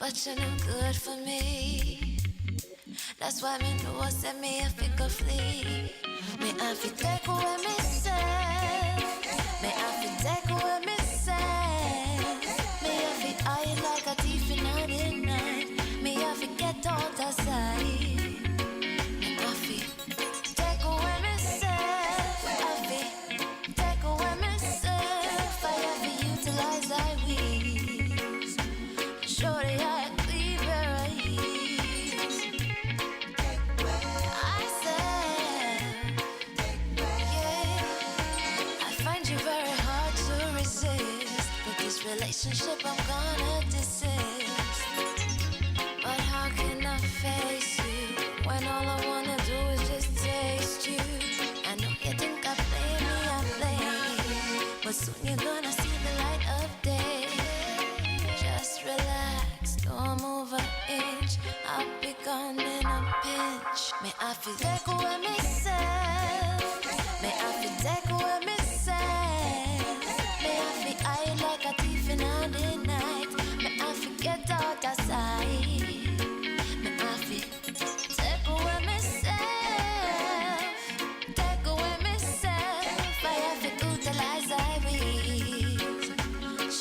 but you're no good for me. That's why me know say me if it go flee. Me have to take away me say. Me have to take away me say. Me have to hide like a thief in the night. Me have to get out of sight. Me have to take away myself. Have to take away myself. I have to utilize I wings. Surely I clean where I ease. I said, yeah, I find you very hard to resist. But this relationship I'm gonna desist. But how can I face you when all I wanna do is just taste you? I know you think I play me, I play you, but soon you're gonna see the light of day. Just relax, don't move an inch. I'll be gone in a pinch. May I feel take away myself. May I feel take away myself. May I feel hide like a thief in the night. May I forget out of sight. May I feel take away myself. Take away myself. I have to utilize I wings.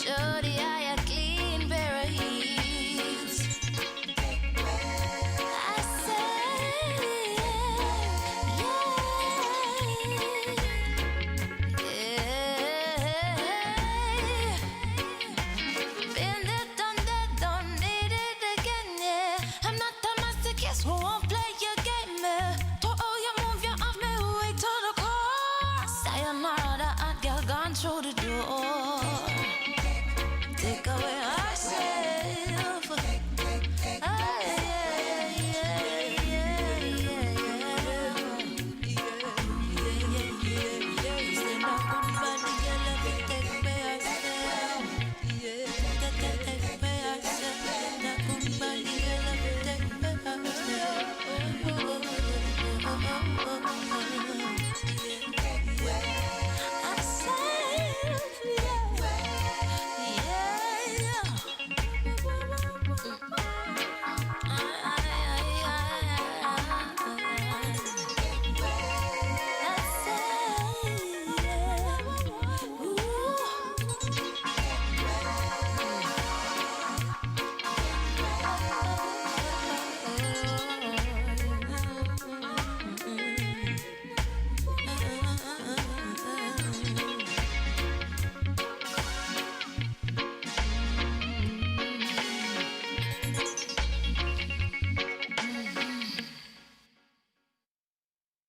Show the eye a clean pair of heels. I say, yeah. Been there, done that, don't need it again, yeah. I'm not a masochist who won't play your game, yeah. To all you move, you off me way to the core. Sayonara, the hot girl gone through the door. Take away ourselves. Ah, Stand up, everybody, girl, let me take away ourselves. Take away ourselves. Stand up, everybody, girl, let me take away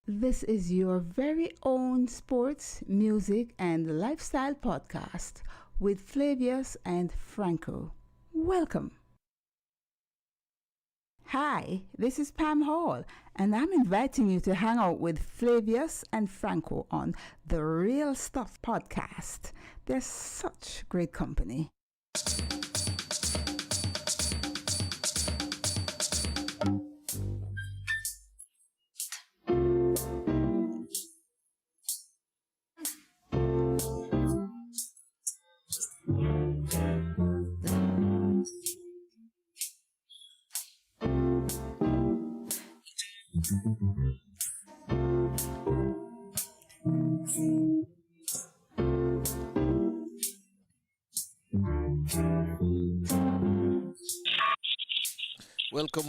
This is your very own sports, music, and lifestyle podcast with Flavius and Franco. Welcome. Hi, this is Pam Hall, and I'm inviting you to hang out with Flavius and Franco on the Real Stuff podcast. They're such great company.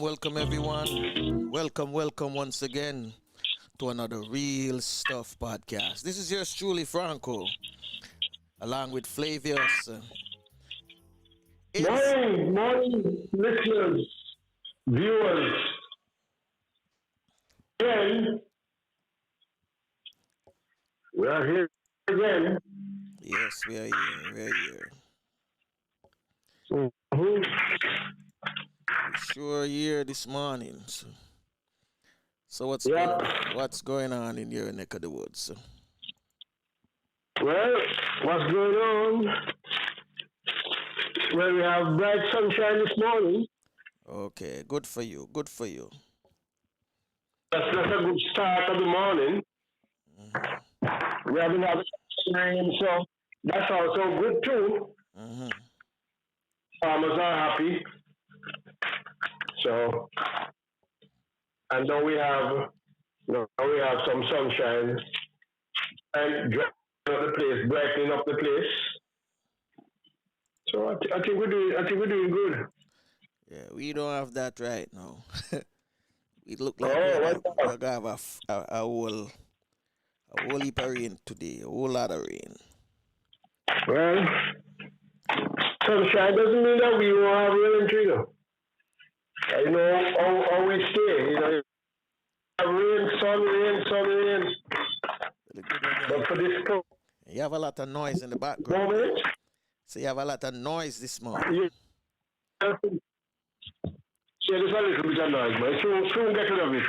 Welcome everyone. Welcome once again to another Real Stuff podcast. This is yours truly, Franco, along with Flavius. Morning, listeners, viewers. Again, we are here again. Yes, we are here. Mhm. We sure here this morning. So Yeah. what's going on in your neck of the woods? Well, what's going on? Well, we have bright sunshine this morning. Okay, good for you. That's a good start of the morning. We haven't had rain, so that's also good too. Mm-hmm. Farmers are happy. So, and now we have some sunshine and brightening up the place. So I think we're doing good. Yeah, we don't have that right now. We look like Oh, we're what's that? gonna have a whole heap of rain today, a whole lot of rain. Well, sunshine doesn't mean that we won't have rain, Trigger. I know how we stay. Rain, sun, rain. Look good when But for this you have a lot of noise in the background. moment, So you have a lot of noise this morning. you yeah, there's a little bit of noise, man. Soon get rid of it.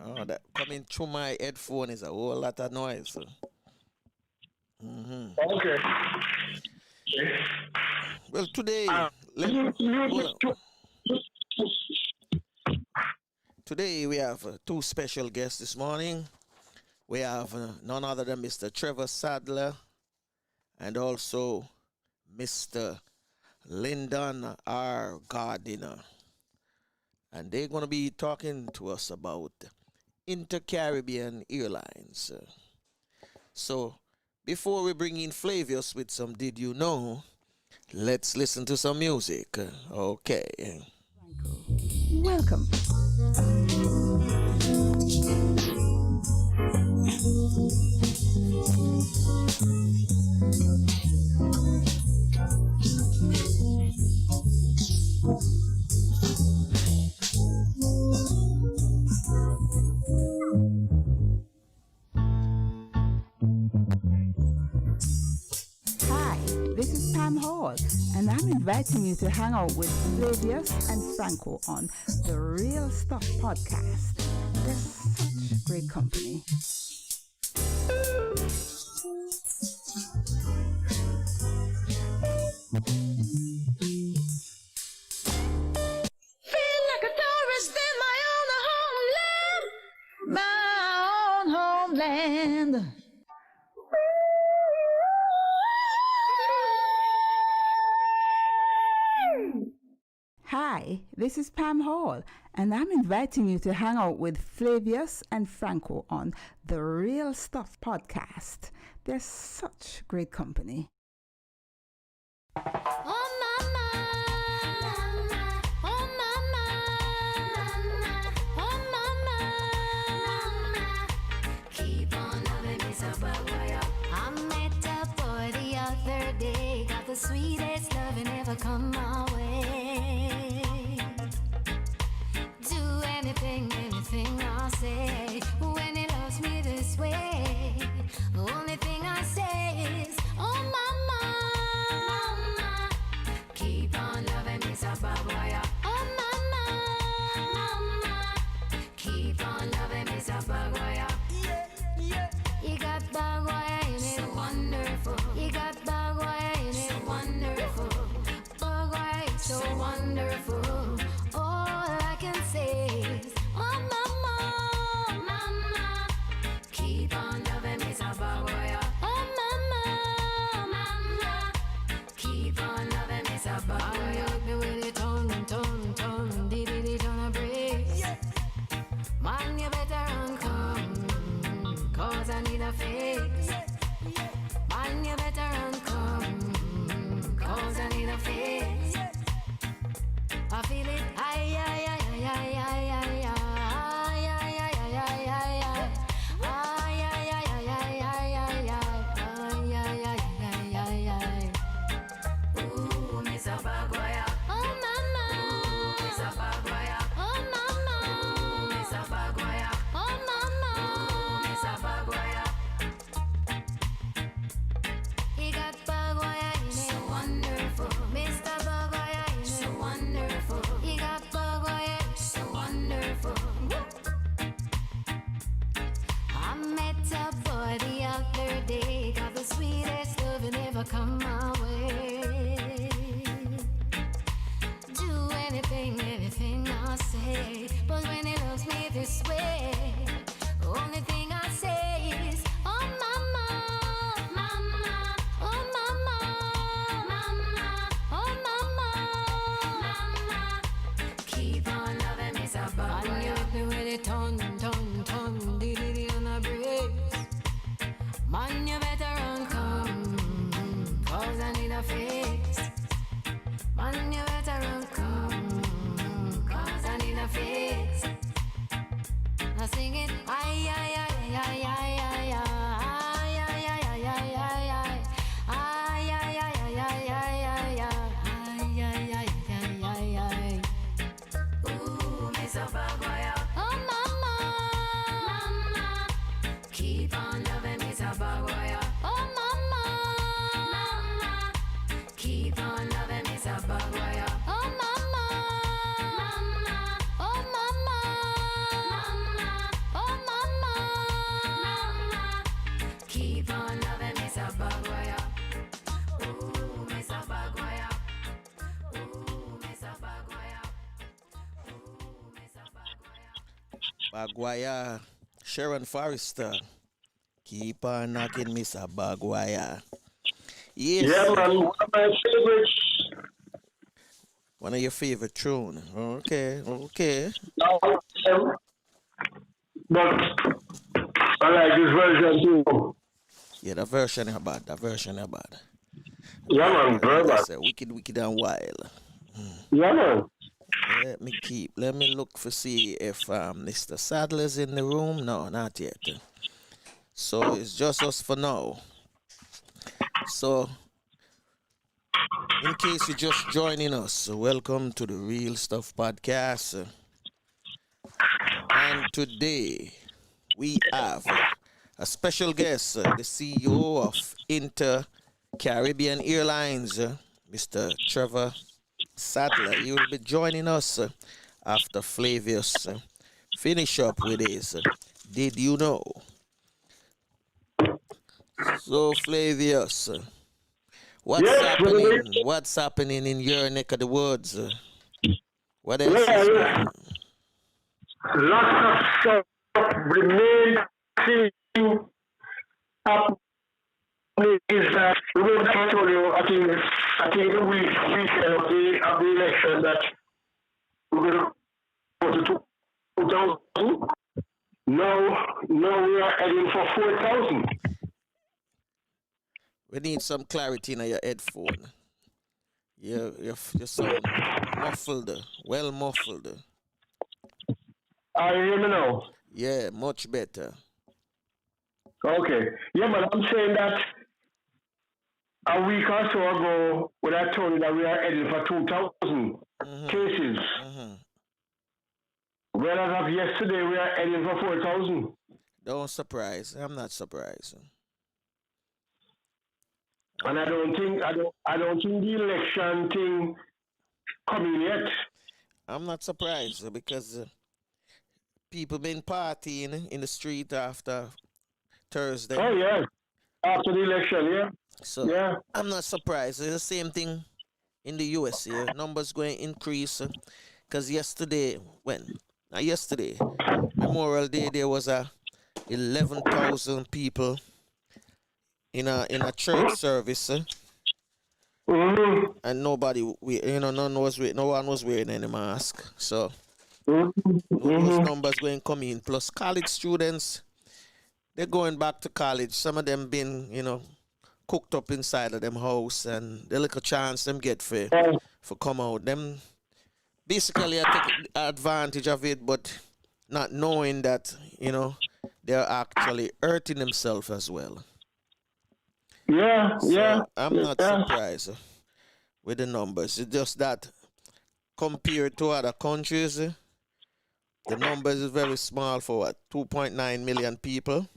Oh, that coming through my headphone is a whole lot of noise. So. Okay. Well, today, hold on. Today we have two special guests this morning. We have none other than Mr. Trevor Sadler and also Mr. Lyndon R. Gardiner. And they're going to be talking to us about interCaribbean Airlines. So, before we bring in Flavius with some Did You Know, let's listen to some music. Okay. Welcome. Hi, this is Pam Hall, and I'm inviting you to hang out with Flavius and Franco on the Real Stuff podcast. They're such great company. Feel like a tourist in my own homeland. Hi, this is Pam Hall, and I'm inviting you to hang out with Flavius and Franco on the Real Stuff podcast. They're such great company. Oh mama, oh mama, oh mama, keep on loving me so bad. I met a boy the other day, got the sweetest loving ever come my way. Do anything I say when he loves me this way. Only thing I say is, oh mama, keep on loving me so bad. Oh mama, keep on loving me so bad. You got bad in it, so wonderful. You got bad in it, so wonderful. Bad so wonderful. All I can say is, oh mama, keep on loving me so bad. Oh mama, keep on loving me so bad. You hit me with it, tone, dee tone breeze. Man, you better run come, cause I need a fix. Man, you better run come, cause I need a fix. I feel it, ay, ay, ay, ay, ay, ay, ay, ay, ay, ay, ay, ay, ay, ay. Ay, ay, ay, ay, ay, ay, ay, ay, ay, ay, ay. Ooh, Miss Abaguaya. Oh, mama. Ooh, Miss Abaguaya. Oh, mama. Ooh, Miss Abaguaya. Oh, mama. Ooh, Miss Abaguaya. He got Baguaya in it. So wonderful. Mr. Baguaya in it. So wonderful. He got Baguaya. So wonderful. I met a boy the other day, got the sweetest loving ever come my way. Do anything I say, but when he loves me this way, only thing I say is, oh mama, oh mama, oh mama, keep on ton, diddy on a breeze. Man, you better run, come, cause I need a fix. Man, you better run, come, cause I need a fix. Now sing it, ay, ay, ay, ay, ay, ay, ay. Bagwaya, Sharon Forrester. Keep on knocking, Mr. Bagwaya. Yes. Yeah, man. One of my favorites. One of your favorite tune. Okay. Now, but I like this version too. Yeah, the version is bad. Yeah, man. Very bad. That's wicked and wild. Yeah, man. Let me look for see if Mr. Sadler's in the room. No, not yet. So it's just us for now. So in case you're just joining us, welcome to the Real Stuff Podcast. And today we have a special guest, the CEO of interCaribbean Airlines, Mr. Trevor Sadler. He will be joining us after Flavius finish up with his Did You Know? So Flavius, what's happening in your neck of the woods? What else is going on? Lots of stuff remain thing up is that remember I told you I think the weekend of the election that we're gonna go to 2,000. Now we are heading for 4,000. We need some clarity in your headphone. You sound muffled, well muffled. Are you hear me now? Yeah, much better. Okay. Yeah, but I'm saying that a week or so ago, when I told you that we are heading for 2,000 cases, well, as of yesterday, we are heading for 4,000. Don't surprise. I'm not surprised. And I don't think the election thing coming yet. I'm not surprised because people been partying in the street after Thursday. Oh yeah, after the election, yeah. So yeah. I'm not surprised. It's the same thing in the US. Yeah, numbers going to increase because yesterday, Memorial Day, there was 11,000 people in a church service, and no one was wearing any mask. So those numbers going to come in. Plus college students, they're going back to college. Some of them been cooked up inside of them house, and the little chance them get for come out. Them basically I take advantage of it, but not knowing that they're actually hurting themselves as well. So I'm not surprised with the numbers. It's just that compared to other countries, the numbers is very small for 2.9 million people.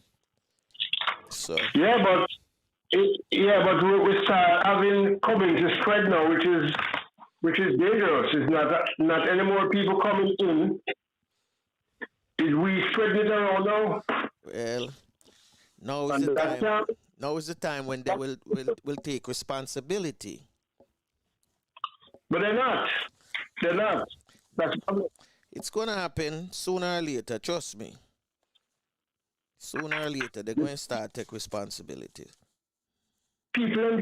So but we start having coming to spread now, which is dangerous. It's not any more people coming in. Is we spreading it around now? Well, now is the time. Now is the time when they will take responsibility. But they're not. That's it's going to happen sooner or later, trust me. Sooner or later, they're going to start take responsibility. People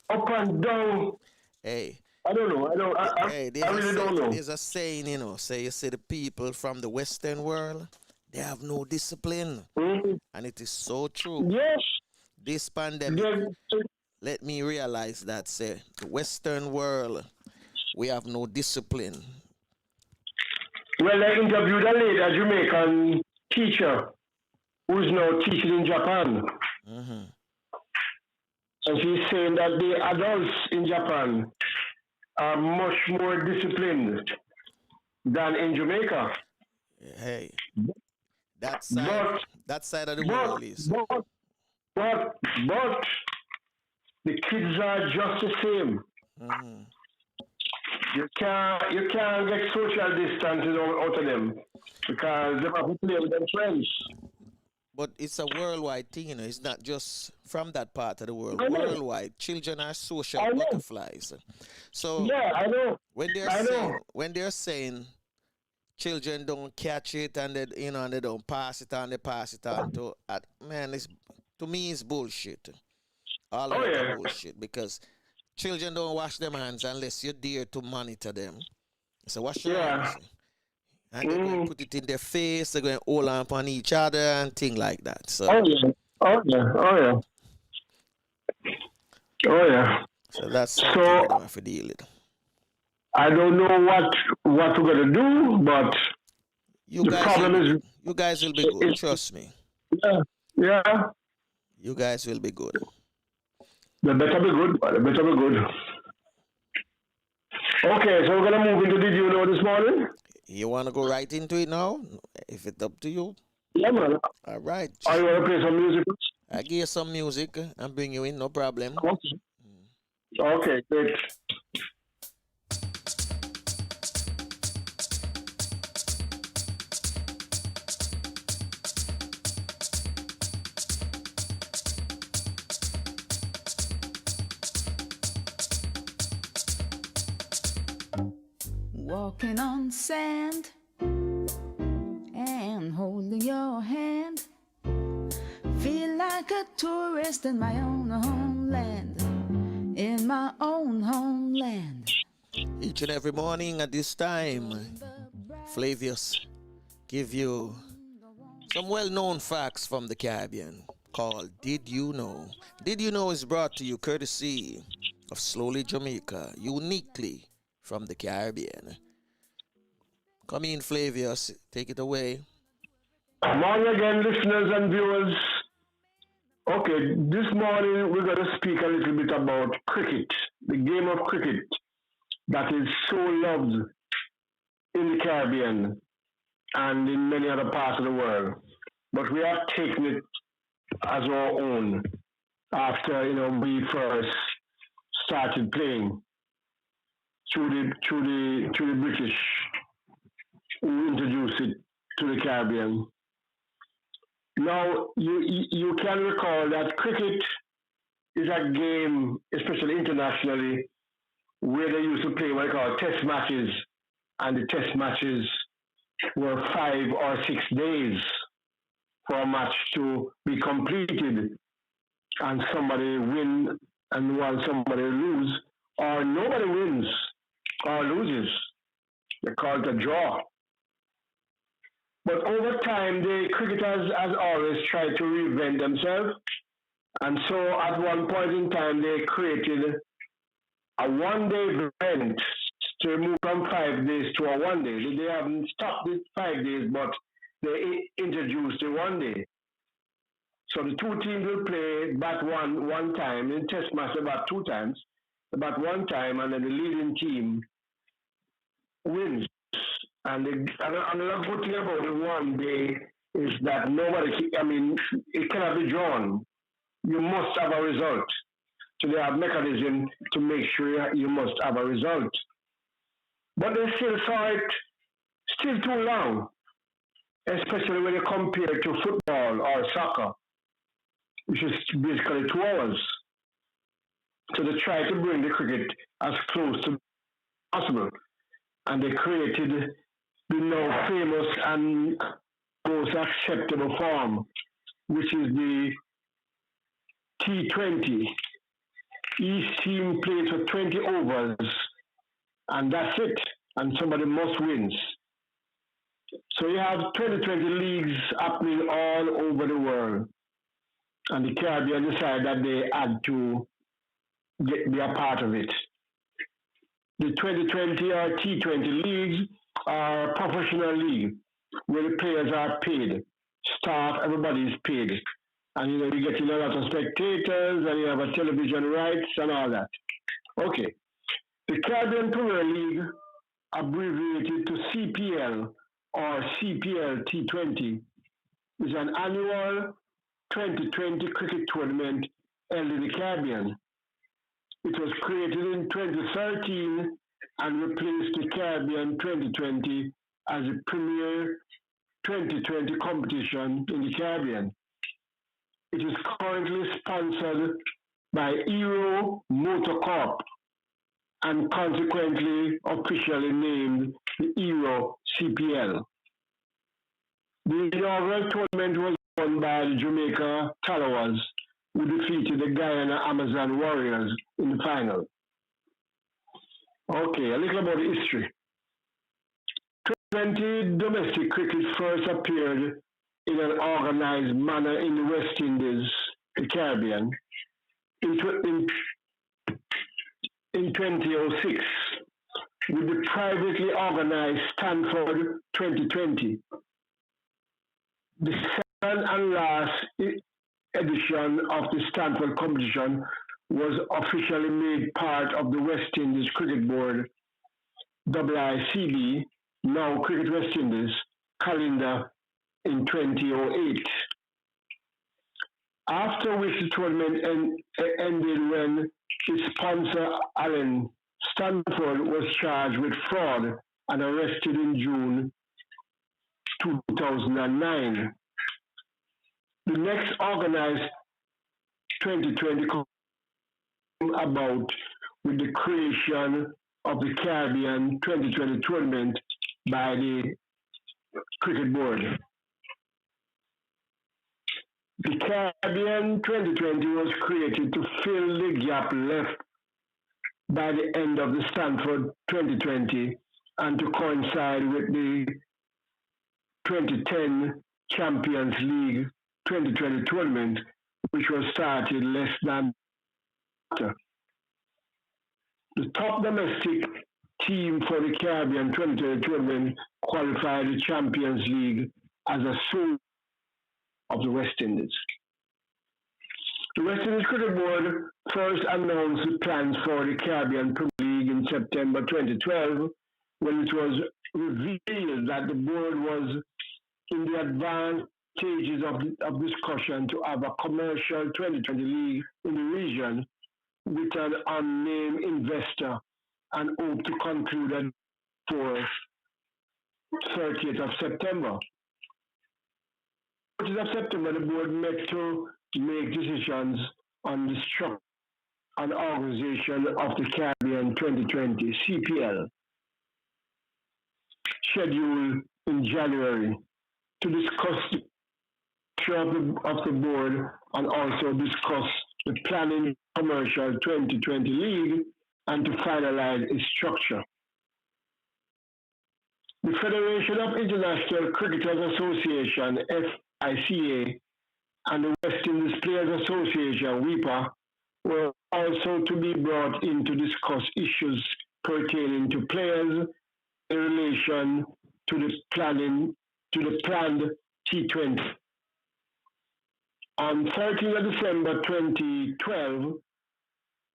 up and down. Hey, I don't know. I don't. Hey, I really don't know. there's a saying, say you see the people from the Western world, they have no discipline, Mhm. and it is so true. Yes. This pandemic Then, let me realize that, say, the Western world, we have no discipline. well, I interviewed a lady, a Jamaican teacher, who is now teaching in Japan, Hmm. and she's saying that the adults in Japan are much more disciplined than in Jamaica. Hey, that side, But, that side of the but, world is. but, but, the kids are just the same. Hmm. You can't get social distances out of them because they have to play with their friends. But it's a worldwide thing, It's not just from that part of the world. I know. Worldwide, children are social I know. butterflies. So Yeah, I know. I know. when they're saying children don't catch it and they don't pass it on, they pass it on to man, it's to me it's bullshit. All of Oh that are yeah. bullshit because children don't wash their hands unless you're there to monitor them. So wash your Yeah. hands. And they're going to Mm. put it in their face, they're going to hold on upon each other and things like that. So Oh yeah. Oh yeah. Oh yeah. Oh yeah. so that's something we So don't have to deal with. I don't know what we're gonna do, but You the guys will problem be is, good. You guys will be good. is Trust me. yeah, yeah. You guys will be good. They better be good. They better be good. Okay, so we're gonna move into Did You Know this morning? You want to go right into it now? If it's up to you. Yeah, man. All right. Or you wanna play some music? I give you some music and bring you in, no problem. Okay. Okay, great. Walking on sand and holding your hand. Feel like a tourist in my own homeland. In my own homeland. Each and every morning at this time, Flavius give you some well-known facts from the Caribbean called Did You Know? Did You Know is brought to you courtesy of Slowly Jamaica, uniquely from the Caribbean. Come in, Flavius, take it away. Morning again, listeners and viewers. Okay, this morning we're going to speak a little bit about cricket, the game of cricket that is so loved in the Caribbean and in many other parts of the world. But we have taken it as our own after we first started playing through the British who introduced it to the Caribbean. Now, you can recall that cricket is a game, especially internationally, where they used to play what they call test matches, and the test matches were 5 or 6 days for a match to be completed, and somebody win and while somebody lose, or nobody wins or loses. They call it a draw. But over time, the cricketers, as always, tried to reinvent themselves. And so at one point in time, they created a one-day event to move from 5 days to a one-day. They haven't stopped it 5 days, but they introduced a one-day. So the two teams will play bat one time, in test match about two times, about one time, and then the leading team wins. And another good thing about the one day is that it cannot be drawn. You must have a result. So they have mechanism to make sure you must have a result. But they still saw it still too long, especially when you compare to football or soccer, which is basically 2 hours. So they tried to bring the cricket as close to possible. And they created the now famous and most acceptable form, which is the T20. Each team plays for 20 overs and that's it. And somebody must win. So you have 2020 leagues happening all over the world, and the Caribbean decided that they had to be a part of it. The 2020 or T20 leagues are professional league where the players are paid. Staff, everybody is paid. And you get a lot of spectators and you have a television rights and all that. Okay. The Caribbean Premier League, abbreviated to CPL or CPL T20, is an annual 2020 cricket tournament held in the Caribbean. It was created in 2013 and replaced the Caribbean 2020 as a premier 2020 competition in the Caribbean. It is currently sponsored by Aero Motor Corp and consequently officially named the Aero CPL. The inaugural tournament was won by the Jamaica Tallawahs, who defeated the Guyana Amazon Warriors in the final. Okay, a little about the history. 20 domestic cricket first appeared in an organized manner in the West Indies, the Caribbean, in 2006 with the privately organized Stanford 2020. The second and last edition of the Stanford competition was officially made part of the West Indies Cricket Board, WICB, now Cricket West Indies, calendar in 2008. After which the tournament ended when its sponsor, Alan Stanford, was charged with fraud and arrested in June 2009. The next organized 2020 came about with the creation of the Caribbean 2020 tournament by the Cricket Board. The Caribbean 2020 was created to fill the gap left by the end of the Stanford 2020 and to coincide with the 2010 Champions League 2020 tournament, which was started less than after. The top domestic team for the Caribbean 2020 tournament qualified the Champions League as a sole of the West Indies. The West Indies Cricket Board first announced the plans for the Caribbean Premier League in September 2012, when it was revealed that the board was in the advanced stages of discussion to have a commercial 2020 league in the region with an unnamed investor and hope to conclude it for 30th of September. 30th of September, the board met to make decisions on the structure and organization of the Caribbean 2020 CPL, scheduled in January, to discuss the structure of the board and also discuss the planning commercial 2020 league and to finalize its structure. The Federation of International Cricketers Association, FICA, and the West Indies Players Association, WIPA, were also to be brought in to discuss issues pertaining to players in relation to the planned T20. On 13th of December 2012,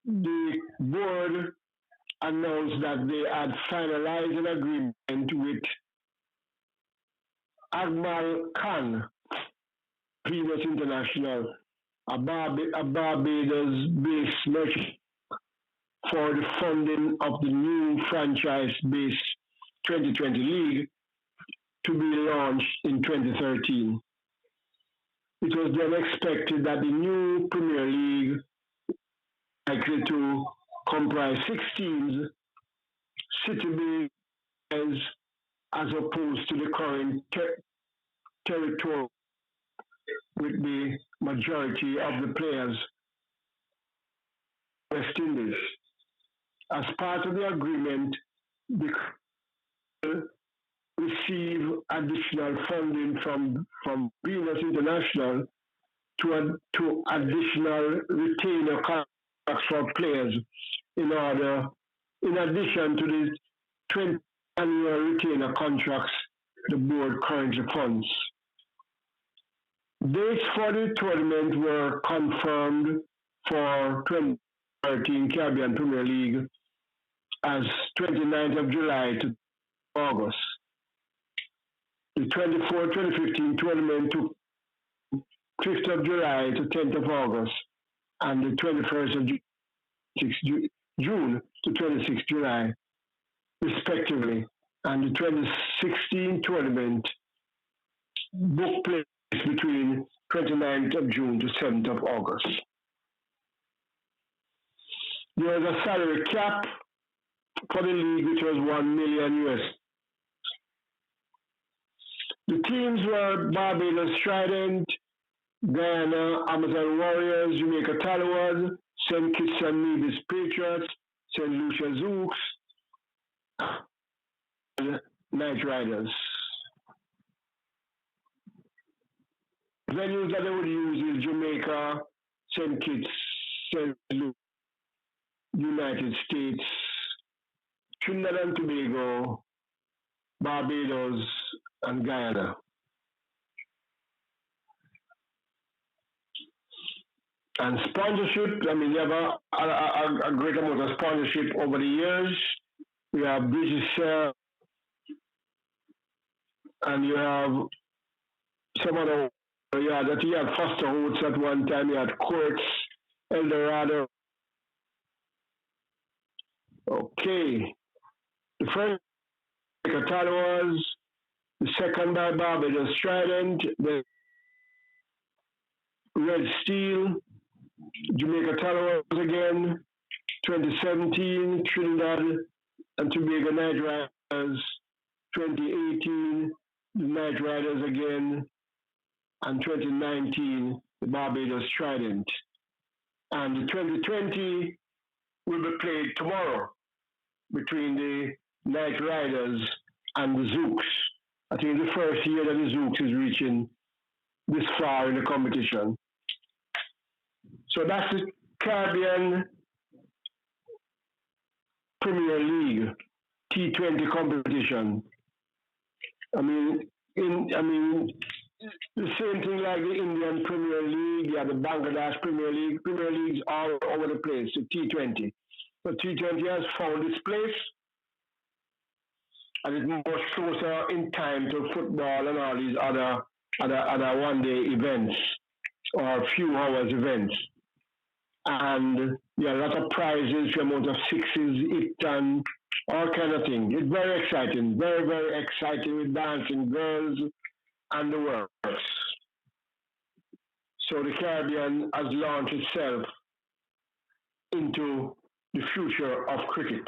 the board announced that they had finalized an agreement with Akmal Khan, previous international, a Barbados-based merchant, for the funding of the new franchise-based 2020 league to be launched in 2013. It was then expected that the new Premier League, likely to comprise 6 teams, city as opposed to the current territory, with the majority of the players West Indies. As part of the agreement, because receive additional funding from Venus International to additional retainer contracts for players in addition to the 20 annual retainer contracts the board currently funds. Dates for the tournament were confirmed for 2013 Caribbean Premier League as 29th of July to August. The 2015 tournament took 5th of July to 10th of August, and the 21st of June to 26th July, respectively. And the 2016 tournament book place between 29th of June to 7th of August. There was a salary cap for the league, which was $1 million US. The teams were Barbados Trident, Guyana Amazon Warriors, Jamaica Tallowas, St. Kitts and Nevis Patriots, St. Lucia Zooks, and Night Riders. Venues that they would use is Jamaica, St. Kitts, St. Lucia, United States, Trinidad and Tobago, Barbados, and Guyana. And sponsorship, I mean, you have a great amount of sponsorship over the years. You have British Air, and you have some other, you had Foster Oates at one time, you had Courts, Eldorado. Okay. The first was the second by Barbados Trident, the Red Steel, Jamaica Tallowas again, 2017, Trinidad and Tobago Night Riders, 2018, the Night Riders again, and 2019, the Barbados Trident. And the 2020 will be played tomorrow between the Night Riders and the Zooks. I think the first year that the Zooks is reaching this far in the competition. So that's the Caribbean Premier League T20 competition. I mean, the same thing like the Indian Premier League, the Bangladesh Premier League. Premier Leagues all over the place, the T20. But T20 has found its place, and it's much closer in time to football and all these other one-day events or few hours events. And there are a lot of prizes, the amount of sixes, and all kind of things. It's very exciting, very, very exciting with dancing girls and the works. So the Caribbean has launched itself into the future of cricket.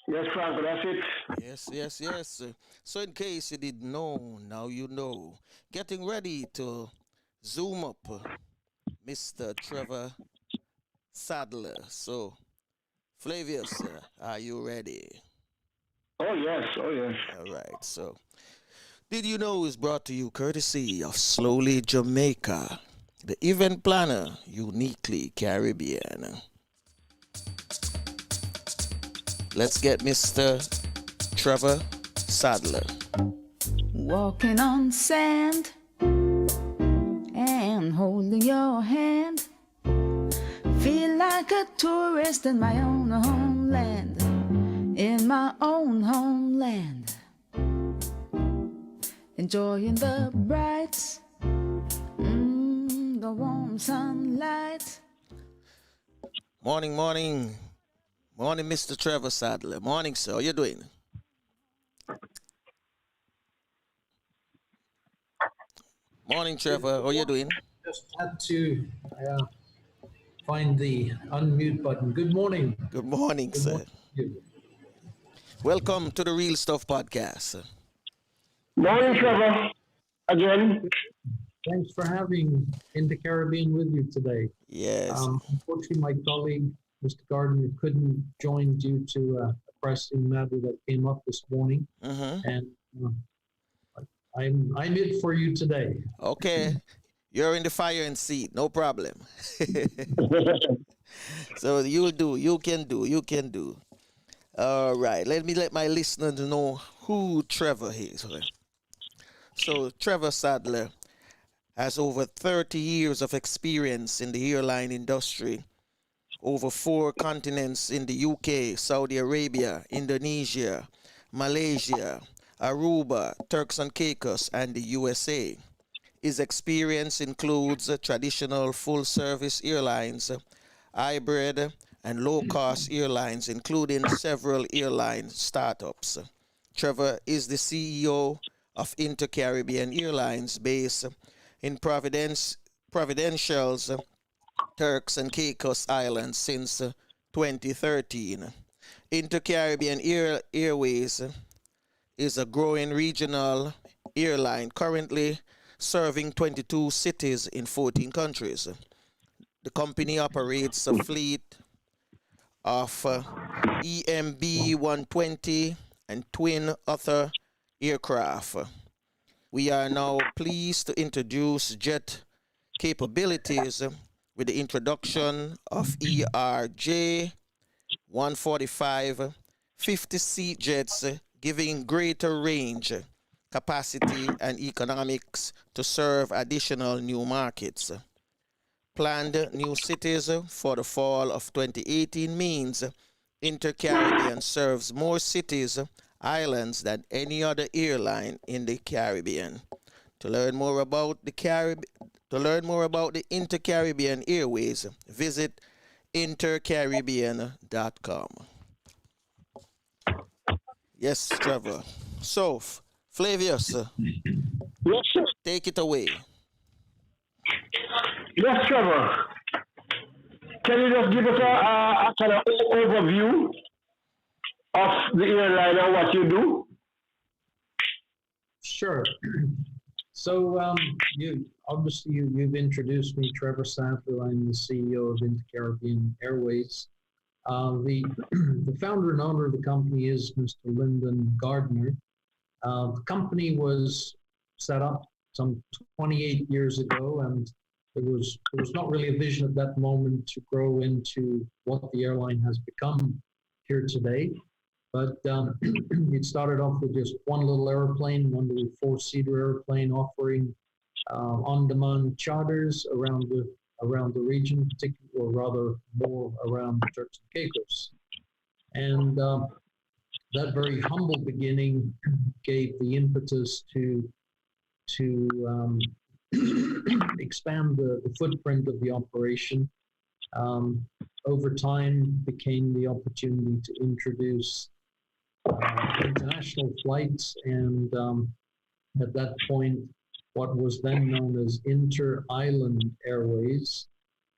Yes, Franco, that's it. Yes. So in case you didn't know, now you know. Getting ready to zoom up Mr. Trevor Sadler. So, Flavius, are you ready? Oh, yes. All right, so Did You Know is brought to you courtesy of Slowly Jamaica, the event planner, uniquely Caribbean. Let's get Mr. Trevor Sadler. Walking on sand and holding your hand, feel like a tourist in my own homeland, in my own homeland, enjoying the bright, the warm sunlight. Morning, Mr. Trevor Sadler. Morning, sir. How you doing? Morning, Trevor. How you doing? Just had to find the unmute button. Good morning. Good morning, Good sir. morning. Welcome to the Real Stuff Podcast. Morning, Trevor. Again. Thanks for having interCaribbean with you today. Yes. Unfortunately, my colleague Mr. Gardner couldn't join due to a pressing matter that came up this morning, and I'm it for you today. Okay. You're in the firing seat, no problem. So you'll do, you can do, you can do. All right, let me let my listeners know who Trevor is. So Trevor Sadler has over 30 years of experience in the airline industry, over 4 continents in the UK, Saudi Arabia, Indonesia, Malaysia, Aruba, Turks and Caicos, and the USA. His experience includes traditional full-service airlines, hybrid and low-cost airlines, including several airline startups. Trevor is the CEO of interCaribbean Airlines based in Providenciales, Turks and Caicos Islands since 2013. interCaribbean Airways is a growing regional airline currently serving 22 cities in 14 countries. The company operates a fleet of EMB 120 and twin Otter aircraft. We are now pleased to introduce jet capabilities with the introduction of ERJ 145 50-seat jets, giving greater range, capacity, and economics to serve additional new markets. Planned new cities for the fall of 2018 means interCaribbean serves more cities, islands than any other airline in the Caribbean. To learn more about the interCaribbean Airways, visit intercaribbean.com. Yes, Trevor. So, Flavius, Yes, sir. take it away. Yes, Trevor. Can you just give us a kind of overview of the airline and what you do? Sure. So you've introduced me, Trevor Sadler. I'm the CEO of interCaribbean Airways. The founder and owner of the company is Mr. Lyndon Gardner. The company was set up some 28 years ago, and there was not really a vision at that moment to grow into what the airline has become here today. But it started off with just one little airplane, one little 4-seater airplane offering on-demand charters around the region, particularly, or rather more around Turks and Caicos. And that very humble beginning gave the impetus to expand the footprint of the operation. Over time, became the opportunity to introduce international flights, and at that point, what was then known as Inter-Island Airways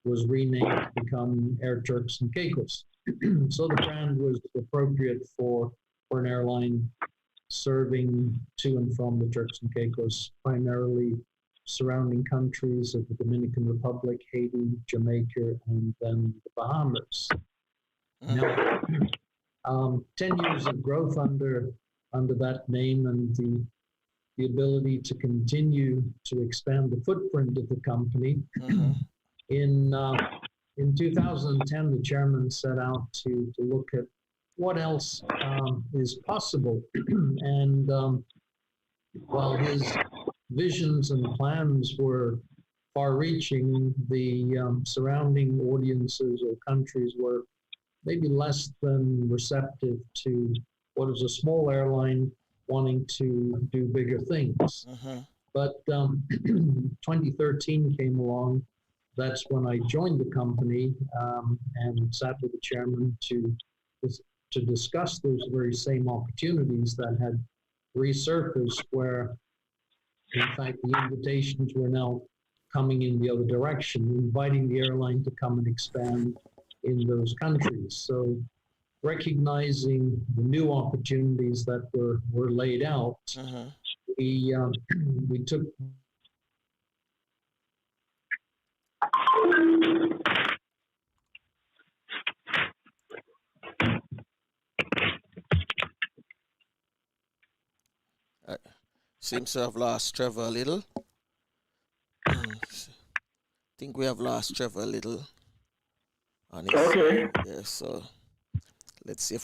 was renamed to become Air Turks and Caicos. So the brand was appropriate for an airline serving to and from the Turks and Caicos, primarily surrounding countries of the Dominican Republic, Haiti, Jamaica, and then the Bahamas. Now, 10 years of growth under that name, and the ability to continue to expand the footprint of the company. In 2010, the chairman set out to look at what else is possible. And while his visions and plans were far-reaching, the surrounding audiences or countries were maybe less than receptive to what is a small airline wanting to do bigger things. But 2013 came along. That's when I joined the company and sat with the chairman to discuss those very same opportunities that had resurfaced, where in fact the invitations were now coming in the other direction, inviting the airline to come and expand in those countries. So recognizing the new opportunities that were laid out, we took Seems to have lost Trevor a little. Think we have lost Trevor a little on his. Okay. Yeah, so let's see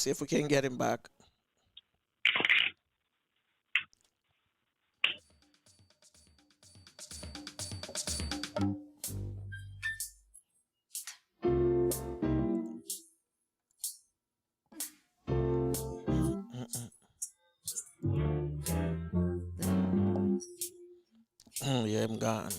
if we can get him back. Yeah, I'm gone.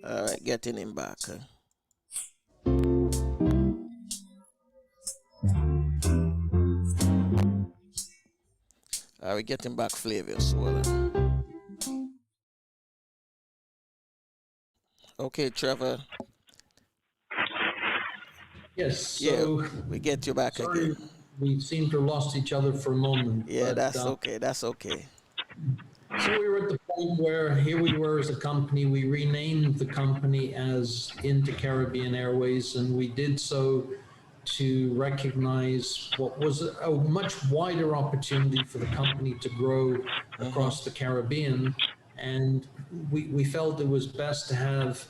All right, getting him back. All right, getting back Flavius. Well, okay, Trevor. Yes, so Yeah, we get you back sorry, again. we seem to have lost each other for a moment. Yeah, but, that's okay. That's okay. So we were at the point where here we were as a company, we renamed the company as interCaribbean Airways, and we did so to recognize what was a much wider opportunity for the company to grow across the Caribbean. And we felt it was best to have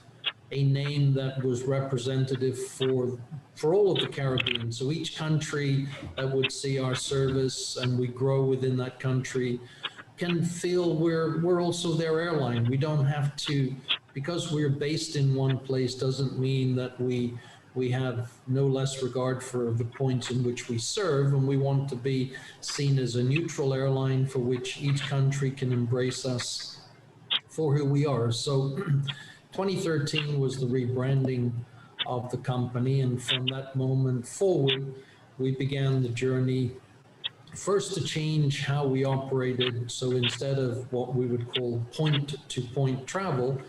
a name that was representative for all of the Caribbean. So each country that would see our service and we grow within that country can feel we're also their airline. We don't have to, because we're based in one place doesn't mean that we have no less regard for the points in which we serve, and we want to be seen as a neutral airline for which each country can embrace us for who we are. So 2013 was the rebranding of the company, and from that moment forward, we began the journey first to change how we operated. So instead of what we would call point-to-point travel,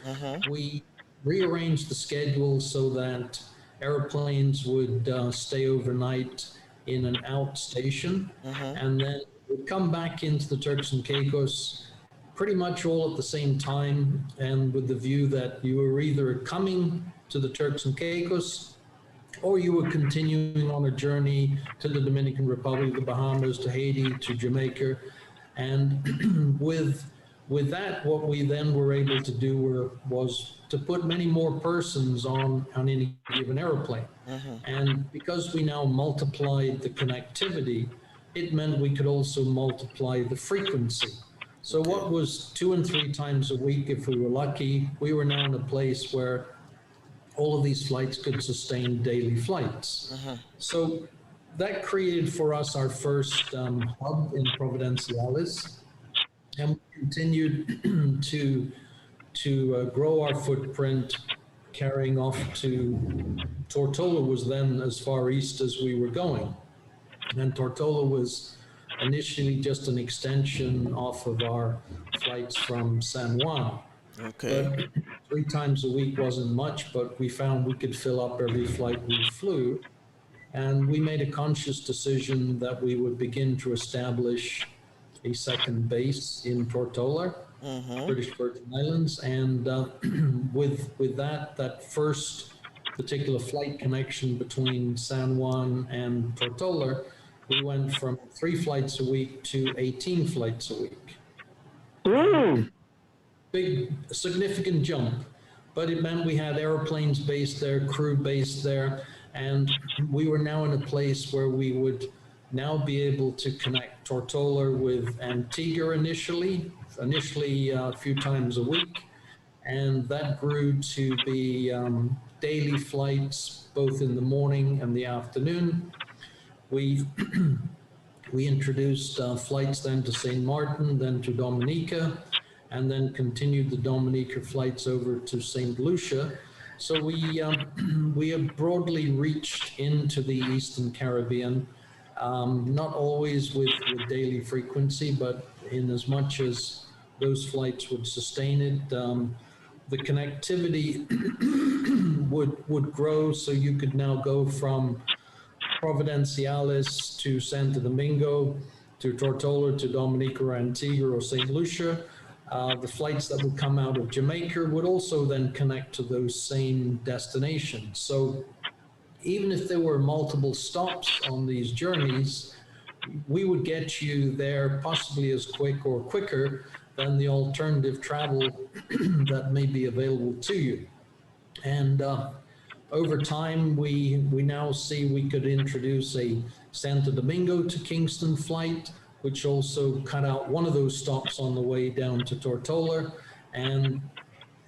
we rearranged the schedule so that airplanes would stay overnight in an out station, and then would come back into the Turks and Caicos pretty much all at the same time, and with the view that you were either coming to the Turks and Caicos or you were continuing on a journey to the Dominican Republic, the Bahamas, to Haiti, to Jamaica. And with that, what we then were able to do was to put many more persons on any given airplane. And because we now multiplied the connectivity, it meant we could also multiply the frequency. So what was 2 and 3 times a week, if we were lucky, we were now in a place where all of these flights could sustain daily flights. So that created for us our first hub in Providenciales, and we continued to grow our footprint, carrying off to Tortola was then as far east as we were going. And Tortola was initially just an extension off of our flights from San Juan. Okay. But 3 times a week wasn't much, but we found we could fill up every flight we flew. And we made a conscious decision that we would begin to establish a second base in Tortola, British Virgin Islands. And with that first particular flight connection between San Juan and Tortola, we went from 3 flights a week to 18 flights a week. Big, significant jump, but it meant we had airplanes based there, crew based there, and we were now in a place where we would now be able to connect Tortola with Antigua initially a few times a week, and that grew to be daily flights both in the morning and the afternoon. We introduced flights then to St. Martin, then to Dominica, and then continued the Dominica flights over to St. Lucia. So we have broadly reached into the Eastern Caribbean, not always with daily frequency, but in as much as those flights would sustain it. The connectivity would grow, so you could now go from Providenciales to Santo Domingo, to Tortola, to Dominica or Antigua or St. Lucia. The flights that would come out of Jamaica would also then connect to those same destinations. So even if there were multiple stops on these journeys, we would get you there possibly as quick or quicker than the alternative travel that may be available to you. And over time, we now see we could introduce a Santo Domingo to Kingston flight, which also cut out one of those stops on the way down to Tortola and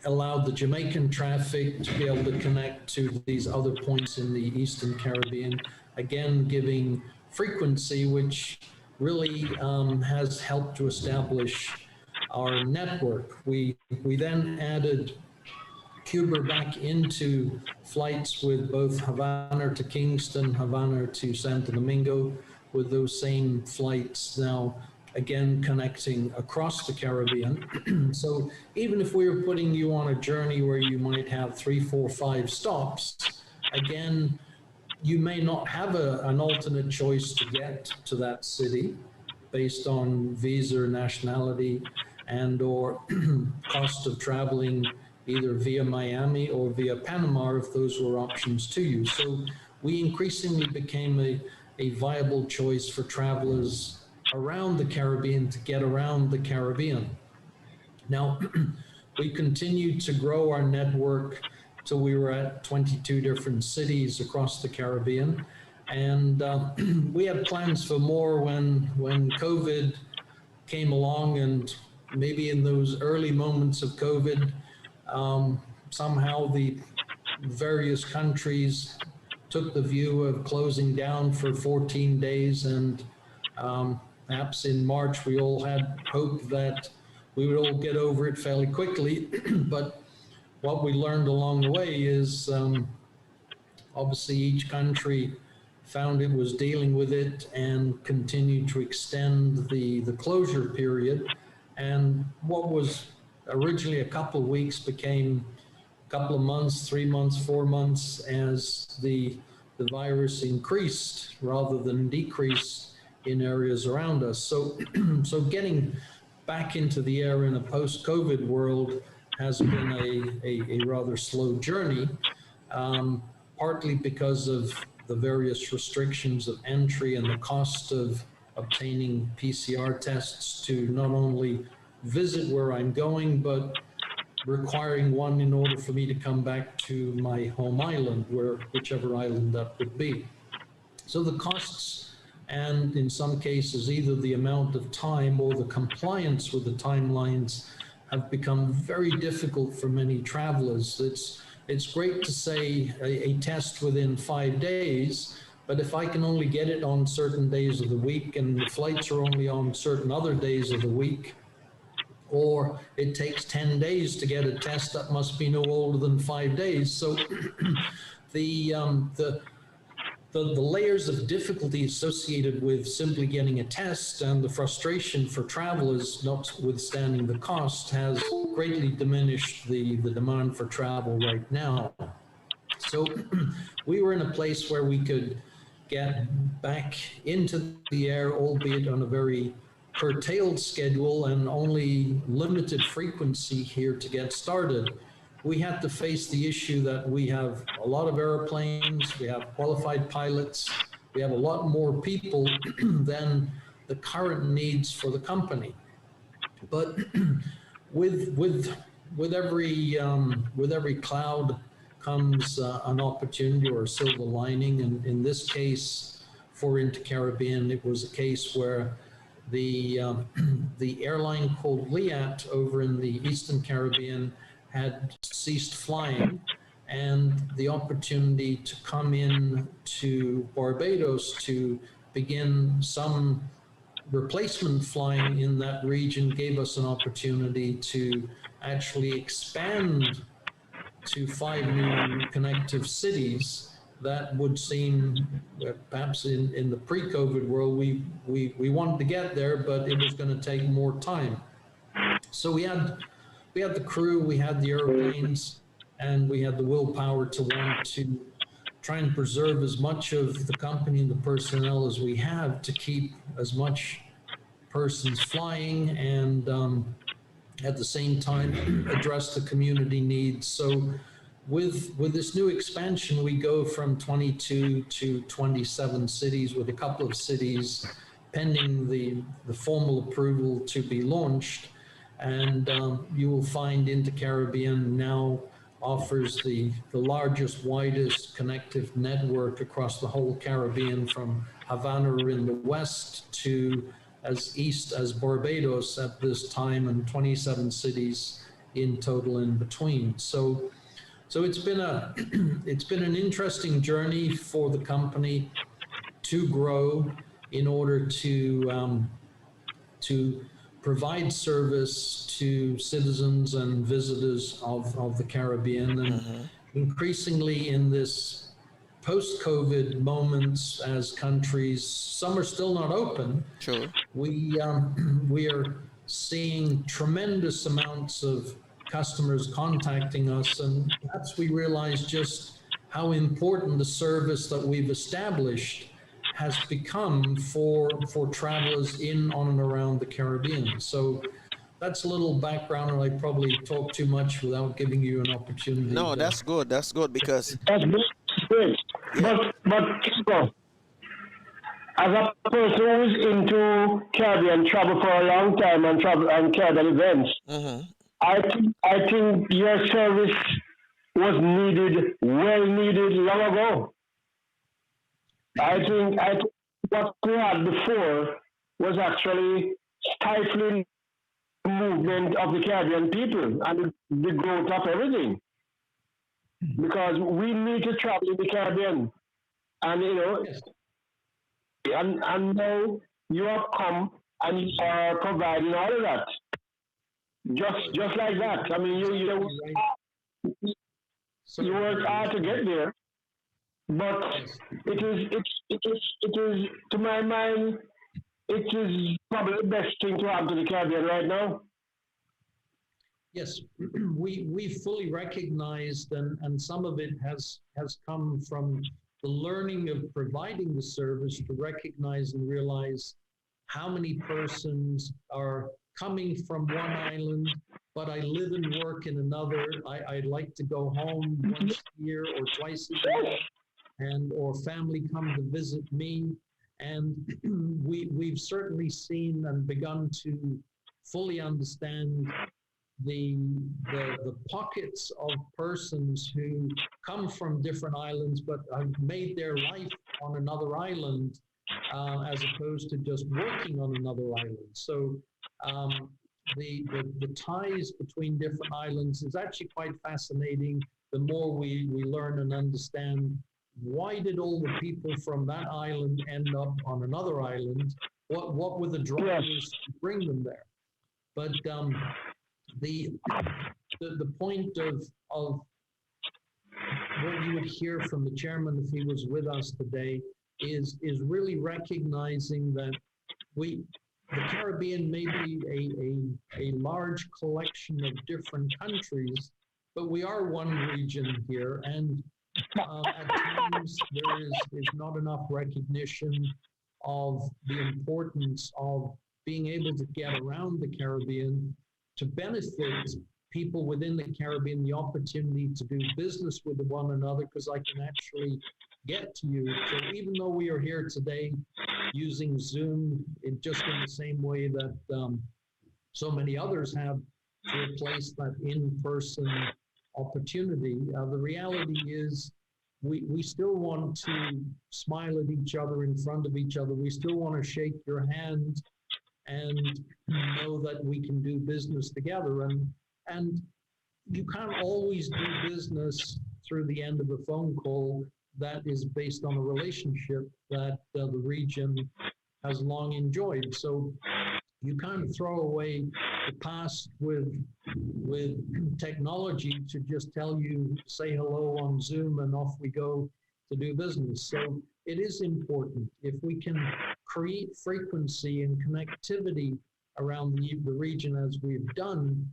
allowed the Jamaican traffic to be able to connect to these other points in the Eastern Caribbean, again giving frequency, which really has helped to establish our network. We then added Cuba back into flights with both Havana to Kingston, Havana to Santo Domingo, with those same flights now again connecting across the Caribbean. So even if we were putting you on a journey where you might have 3, 4, 5 stops, again, you may not have an alternate choice to get to that city based on visa or nationality and or cost of traveling either via Miami or via Panama, if those were options to you. So we increasingly became a viable choice for travelers around the Caribbean to get around the Caribbean. Now, we continued to grow our network till we were at 22 different cities across the Caribbean. And we had plans for more when COVID came along, and maybe in those early moments of COVID, somehow the various countries took the view of closing down for 14 days. And perhaps in March, we all had hope that we would all get over it fairly quickly. But what we learned along the way is obviously each country found it was dealing with it and continued to extend the closure period. And what was originally a couple of weeks became a couple of months, 3 months, 4 months, as the virus increased rather than decreased in areas around us. So, so getting back into the air in a post-COVID world has been a rather slow journey, partly because of the various restrictions of entry and the cost of obtaining PCR tests to not only visit where I'm going, but requiring one in order for me to come back to my home island, whichever island that would be. So the costs, and in some cases, either the amount of time or the compliance with the timelines have become very difficult for many travelers. It's great to say a test within 5 days, but if I can only get it on certain days of the week and the flights are only on certain other days of the week, or it takes 10 days to get a test that must be no older than 5 days. So the layers of difficulty associated with simply getting a test and the frustration for travelers, notwithstanding the cost, has greatly diminished the demand for travel right now. So we were in a place where we could get back into the air, albeit on a very curtailed schedule and only limited frequency here to get started. We had to face the issue that we have a lot of airplanes, we have qualified pilots, we have a lot more people than the current needs for the company. But with every cloud comes an opportunity or a silver lining, and in this case, for interCaribbean, it was a case where the airline called Liat over in the Eastern Caribbean had ceased flying, and the opportunity to come in to Barbados to begin some replacement flying in that region gave us an opportunity to actually expand to 5 new connective cities that would seem, perhaps in the pre-COVID world, we wanted to get there, but it was going to take more time. So we had the crew, we had the airplanes, and we had the willpower to want to try and preserve as much of the company and the personnel as we have to keep as much persons flying and at the same time address the community needs. So with this new expansion, we go from 22 to 27 cities, with a couple of cities pending the formal approval to be launched. And you will find interCaribbean now offers the largest, widest connective network across the whole Caribbean, from Havana in the west to as east as Barbados at this time, and 27 cities in total in between. So it's been an interesting journey for the company to grow in order to provide service to citizens and visitors of the Caribbean. And increasingly in this post-COVID moments, as countries, some are still not open, Sure. we are seeing tremendous amounts of customers contacting us, and perhaps we realize just how important the service that we've established has become for travelers in, on, and around the Caribbean. So that's a little background, and I probably talk too much without giving you an opportunity. No, that's good. That's good because That's great. But Kiko, as a person who's into Caribbean travel for a long time and travel and Caribbean events, I think your service was needed, well needed long ago. I think what we had before was actually stifling the movement of the Caribbean people and the growth of everything. Because we need to travel in the Caribbean. And and now you have come and you are providing all of that. Just like that. I mean, you work hard to get there, but it is to my mind, it is probably the best thing to happen to the Caribbean right now. Yes, we fully recognized, and some of it has come from the learning of providing the service, to recognize and realize how many persons are coming from one island, but I live and work in another. I'd like to go home once a year or twice a year, or family come to visit me. And we've certainly seen and begun to fully understand the pockets of persons who come from different islands but have made their life on another island, as opposed to just working on another island. So the ties between different islands is actually quite fascinating. The more we learn and understand, why did all the people from that island end up on another island? What were the drivers to bring them there? But the point of what you would hear from the chairman if he was with us today is really recognizing that the Caribbean may be a large collection of different countries, but we are one region here, and at times there is not enough recognition of the importance of being able to get around the Caribbean to benefit people within the Caribbean, the opportunity to do business with one another, because I can actually get to you. So even though we are here today using Zoom just in the same way that so many others have to replace that in-person opportunity, the reality is we still want to smile at each other in front of each other. We still want to shake your hand and know that we can do business together. And you can't always do business through the end of a phone call that is based on a relationship that the region has long enjoyed. So you can't throw away the past with technology to just tell you, say hello on Zoom and off we go to do business. So it is important. If we can create frequency and connectivity around the region as we've done,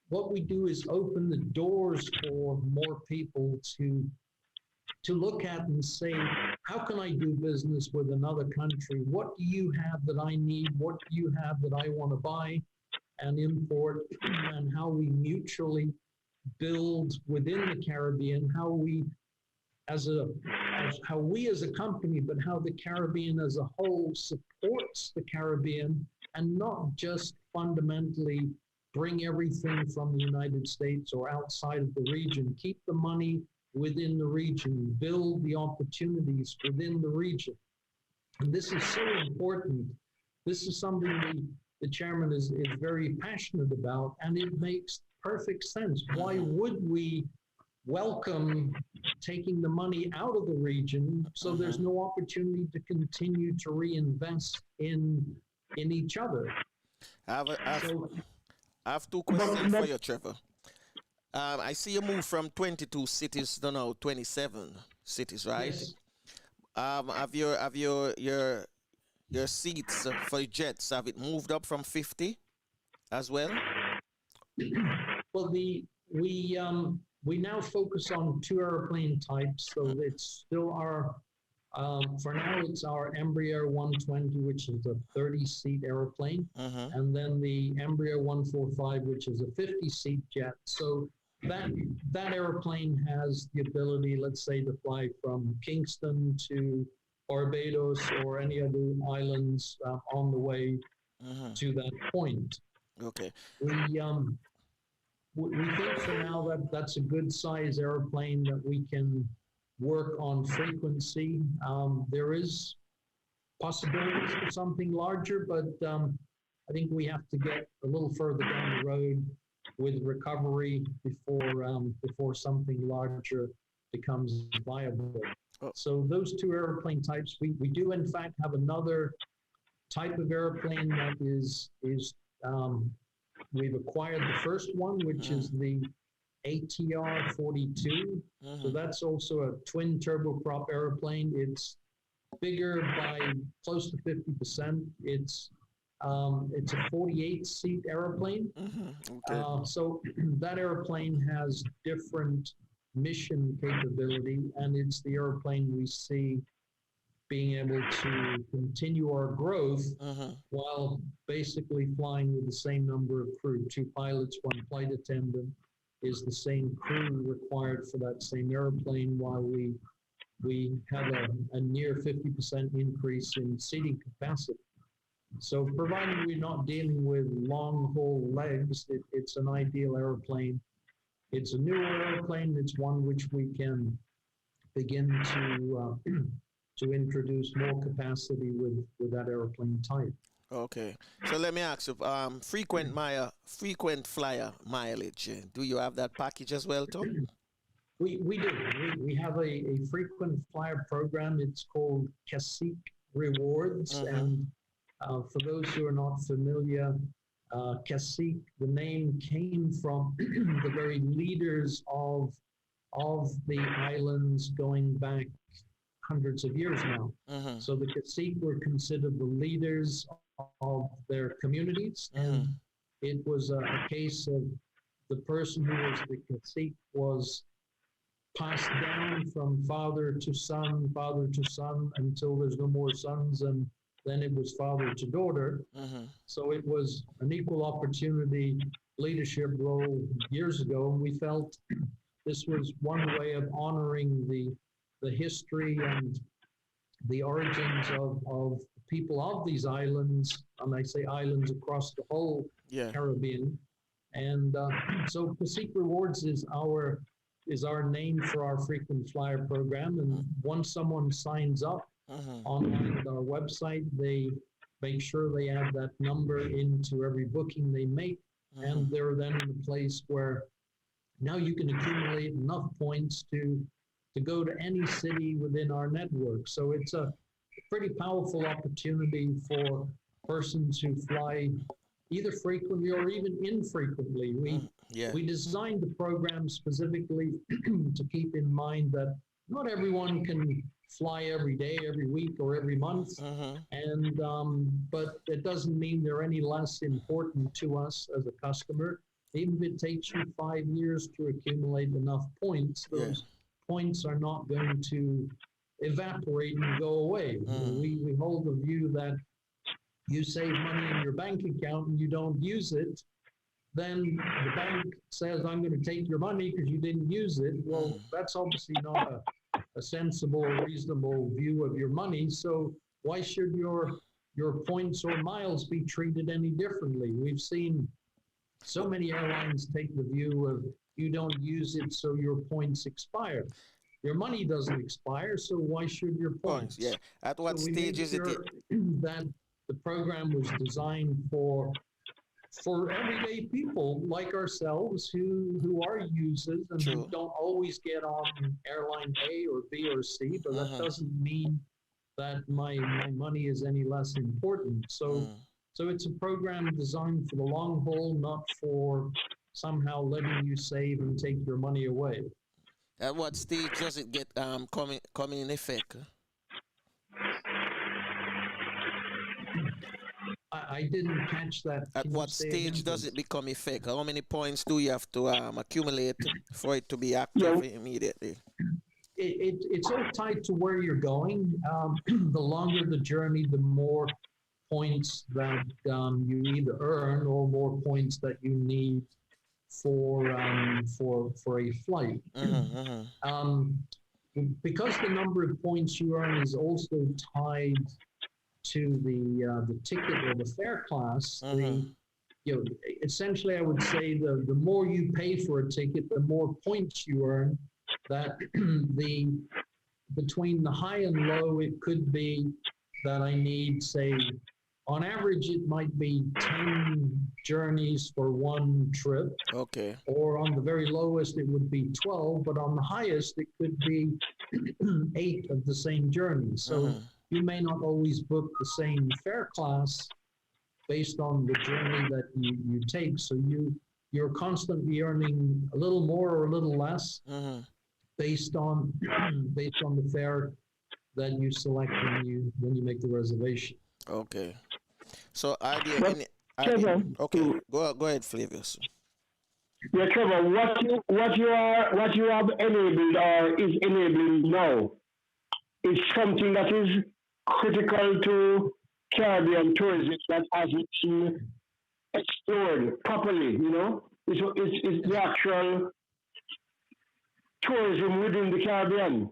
what we do is open the doors for more people to look at and say, how can I do business with another country? What do you have that I need? What do you have that I want to buy and import? And how we mutually build within the Caribbean, how we as a company, but how the Caribbean as a whole supports the Caribbean, and not just fundamentally bring everything from the United States or outside of the region. Keep the money within the region, build the opportunities within the region. And this is so important. This is something the chairman is very passionate about, and it makes perfect sense. Why would we welcome taking the money out of the region so there's no opportunity to continue to reinvest in each other? I have two questions for you, Trevor. I see you move from 22 cities to now 27 cities, right? Yes. Have your seats for jets, have it moved up from 50 as well? Well, we now focus on 2 airplane types, so it's still our for now it's our Embraer 120, which is a 30-seat airplane, and then the Embraer 145, which is a 50-seat jet. So that airplane has the ability, let's say, to fly from Kingston to Barbados or any other islands on the way to that point. Okay. We think for now that that's a good size airplane that we can work on frequency. There is possibilities for something larger, but I think we have to get a little further down the road with recovery before something larger becomes viable. So those 2 airplane types, we do in fact have another type of airplane that is we've acquired the first one, which is the ATR 42. So that's also a twin turboprop airplane. It's bigger by close to 50%. It's a 48-seat airplane. So that airplane has different mission capability, and it's the airplane we see being able to continue our growth while basically flying with the same number of crew. 2 pilots, 1 flight attendant is the same crew required for that same airplane, while we have a near 50% increase in seating capacity. So provided we're not dealing with long haul legs, it's an ideal airplane. It's a newer airplane. It's one which we can begin to introduce more capacity with that airplane type. Okay. So let me ask you, frequent flyer mileage, do you have that package as well too? We do. We have a frequent flyer program. It's called Cacique Rewards. And for those who are not familiar, Cacique, the name came from the very leaders of the islands going back hundreds of years now. So the Cacique were considered the leaders of their communities. And it was a case of the person who was the Cacique was passed down from father to son until there's no more sons, and then it was father to daughter. So it was an equal opportunity leadership role years ago, and we felt this was one way of honoring the history and the origins of people of these islands, and I say islands across the whole Caribbean. And so Cacique Rewards is our name for our frequent flyer program. And once someone signs up online at our website, they make sure they add that number into every booking they make. And they're then in a place where now you can accumulate enough points to go to any city within our network. So it's a pretty powerful opportunity for persons who fly either frequently or even infrequently. We designed the program specifically to keep in mind that not everyone can fly every day, every week, or every month, and but it doesn't mean they're any less important to us as a customer. Even if it takes you 5 years to accumulate enough points, those points are not going to evaporate and go away. We hold the view that you save money in your bank account and you don't use it, then the bank says, I'm going to take your money because you didn't use it. Well, that's obviously not a sensible, reasonable view of your money. So why should your points or miles be treated any differently? We've seen so many airlines take the view of you don't use it, so your points expire. Your money doesn't expire, so why should your points? Yeah. At what stage is it? That the program was designed for everyday people like ourselves who are users and who don't always get on airline A or B or C, but that doesn't mean that my money is any less important. So it's a program designed for the long haul, not for somehow letting you save and take your money away. At what stage does it get coming in effect? I didn't catch that. At what stage does it become effect? How many points do you have to accumulate for it to be active immediately? It's all tied to where you're going. The longer the journey, the more points that you either earn or more points that you need for a flight. Because the number of points you earn is also tied to the ticket or the fare class. Essentially, I would say the more you pay for a ticket, the more points you earn. That between the high and low, it could be that I need, say, on average, it might be 10 journeys for one trip. Okay. Or on the very lowest, it would be 12, but on the highest, it could be 8 of the same journey. So you may not always book the same fare class based on the journey that you take. So you're constantly earning a little more or a little less based on the fare that you select when you make the reservation. Okay. So okay, go ahead, Flavius. Yeah, Trevor, what you have enabled or is enabling now is something that is critical to Caribbean tourism that hasn't been explored properly. You know, it's the actual tourism within the Caribbean,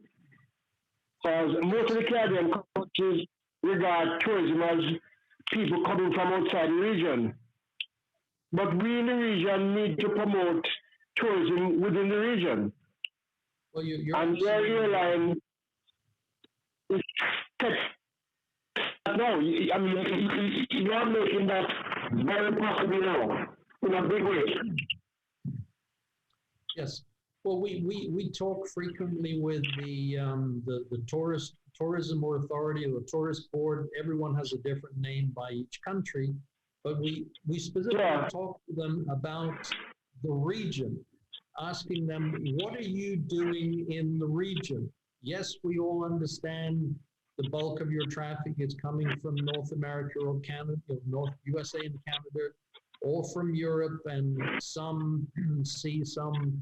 because most of the Caribbean countries regard tourism as people coming from outside the region. But we in the region need to promote tourism within the region. Well, you're and the airline is no, I mean, you're making that very possible now in a big way. Yes. Well, we talk frequently with the tourism authority or the tourist board. Everyone has a different name by each country, but we specifically talk to them about the region, asking them, what are you doing in the region? Yes, we all understand the bulk of your traffic is coming from North America or Canada, North USA and Canada, or from Europe, and some see some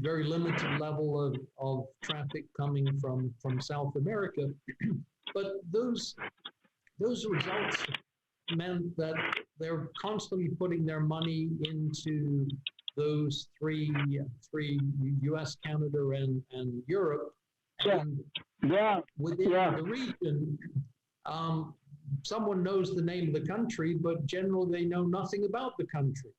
very limited level of traffic coming from South America. But those results meant that they're constantly putting their money into those three US, Canada, and Europe. And within the region, someone knows the name of the country, but generally they know nothing about the country.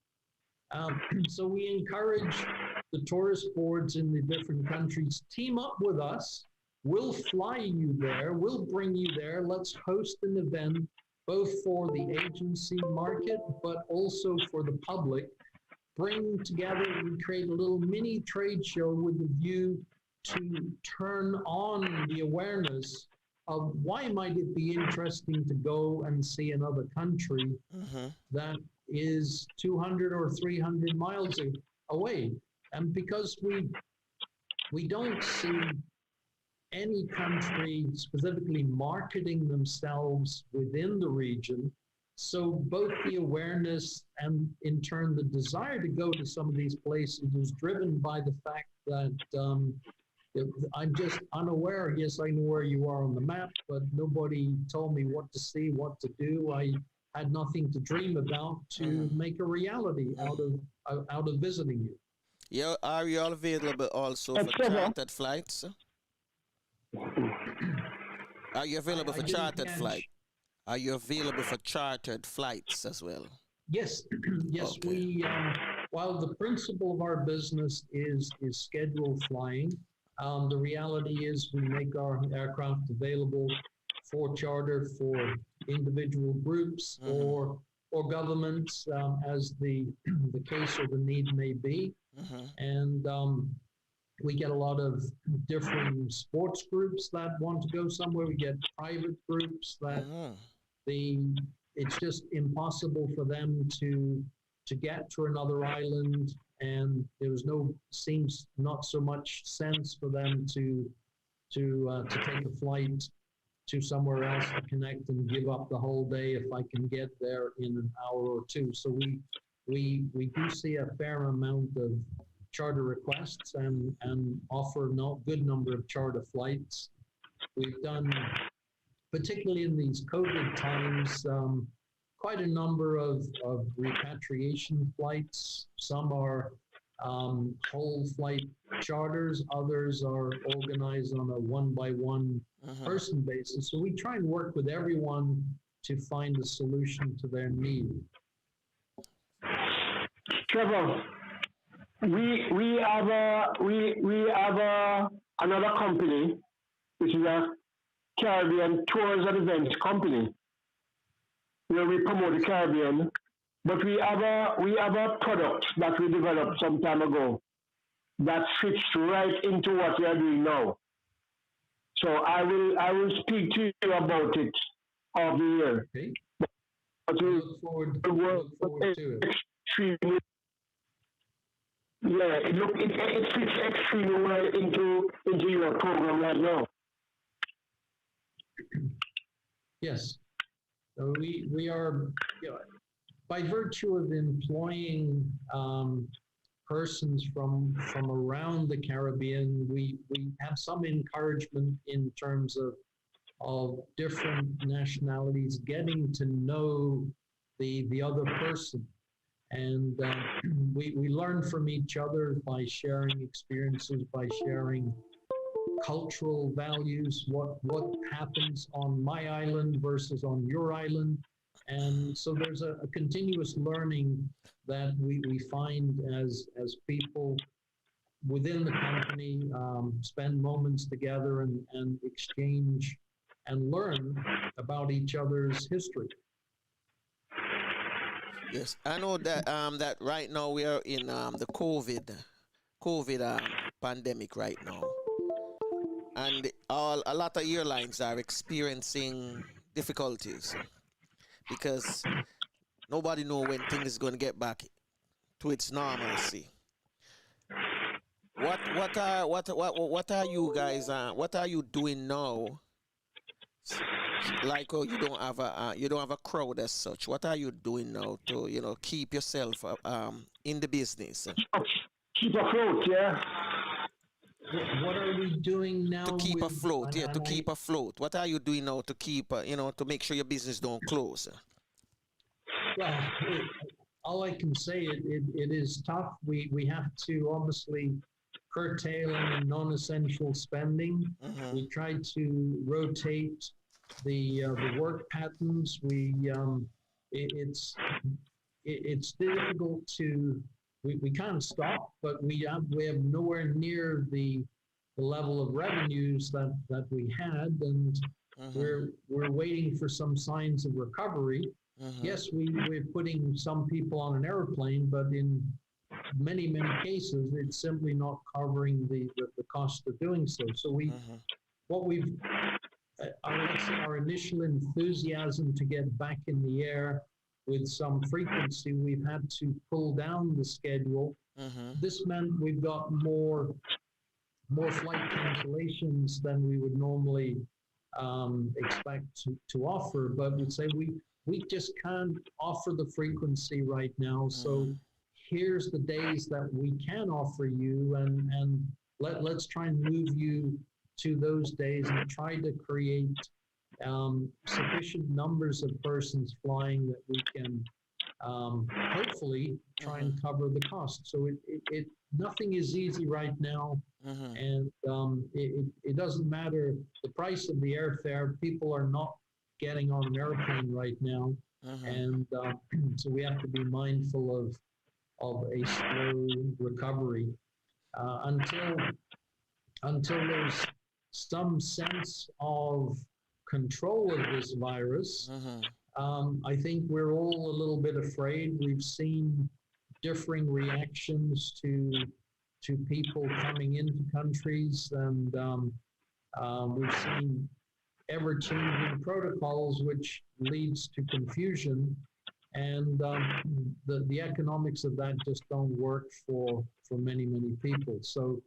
So we encourage the tourist boards in the different countries, team up with us. We'll fly you there. We'll bring you there. Let's host an event, both for the agency market, but also for the public. Bring together and create a little mini trade show with the view to turn on the awareness why might it be interesting to go and see another country that is 200 or 300 miles away? And because we don't see any country specifically marketing themselves within the region. So both the awareness and in turn the desire to go to some of these places is driven by the fact that I'm just unaware. Yes, I know where you are on the map, but nobody told me what to see, what to do. I had nothing to dream about to make a reality out of visiting you. Yeah, are you all available also for Trevor. chartered flights? Are you available for chartered flight? Are you available for chartered flights as well? Yes, yes. Okay. We while the principle of our business is scheduled flying, the reality is we make our aircraft available for charter for individual groups or governments as the case or the need may be. And we get a lot of different sports groups that want to go somewhere. We get private groups that it's just impossible for them to get to another island, and seems not so much sense for them to take a flight to somewhere else to connect and give up the whole day if I can get there in an hour or two. So we do see a fair amount of charter requests and offer a good number of charter flights. We've done, particularly in these COVID times, quite a number of repatriation flights. Some are whole flight charters, others are organized on a one-by-one person basis. So we try and work with everyone to find a solution to their need. Trevor, we have another company, which is a Caribbean tours and events company, where we promote the Caribbean. But we have a product that we developed some time ago that fits right into what we are doing now. So I will speak to you about it off the year. Okay. But we look forward to it. Extremely, yeah, it fits extremely well into your program right now. Yes. So we are, by virtue of employing persons from around the Caribbean, we have some encouragement in terms of different nationalities getting to know the other person. And we learn from each other by sharing experiences, by sharing cultural values, what happens on my island versus on your island. And so there's a continuous learning that we find as people within the company spend moments together and exchange and learn about each other's history. Yes, I know that that right now we are in the COVID pandemic right now, and a lot of airlines are experiencing difficulties because nobody know when things is going to get back to its normalcy. What are you guys what are you doing now? Like, you don't have a crowd as such. What are you doing now to keep yourself in the business? Keep afloat, yeah. What are we doing now To keep afloat, to keep afloat. What are you doing now to keep to make sure your business don't close? Well, all I can say, it is tough. We have to obviously curtail any non-essential spending. We try to rotate the work patterns. It's difficult to. We can't stop, but we have nowhere near the level of revenues that we had, and we're waiting for some signs of recovery. Yes, we're putting some people on an airplane, but in many cases, it's simply not covering the cost of doing so. So what we've let's say our initial enthusiasm to get back in the air with some frequency, we've had to pull down the schedule. This meant we've got more flight cancellations than we would normally expect to offer, but we'd say we just can't offer the frequency right now. So here's the days that we can offer you, and let's try and move you to those days and try to create sufficient numbers of persons flying that we can hopefully try and cover the cost. So it nothing is easy right now, and it doesn't matter the price of the airfare. People are not getting on an airplane right now, and so we have to be mindful of a slow recovery until there's some sense of control of this virus. I think we're all a little bit afraid. We've seen differing reactions to people coming into countries, and we've seen ever-changing protocols, which leads to confusion, and the economics of that just don't work for many people. So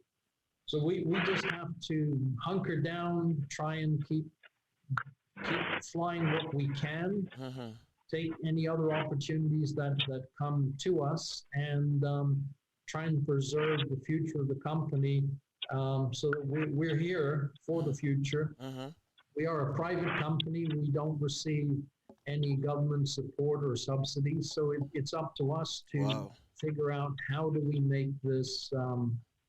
we just have to hunker down, try and keep flying what we can, take any other opportunities that come to us, and try and preserve the future of the company, so that we're here for the future. We are a private company. We don't receive any government support or subsidies, so it's up to us to figure out how do we make this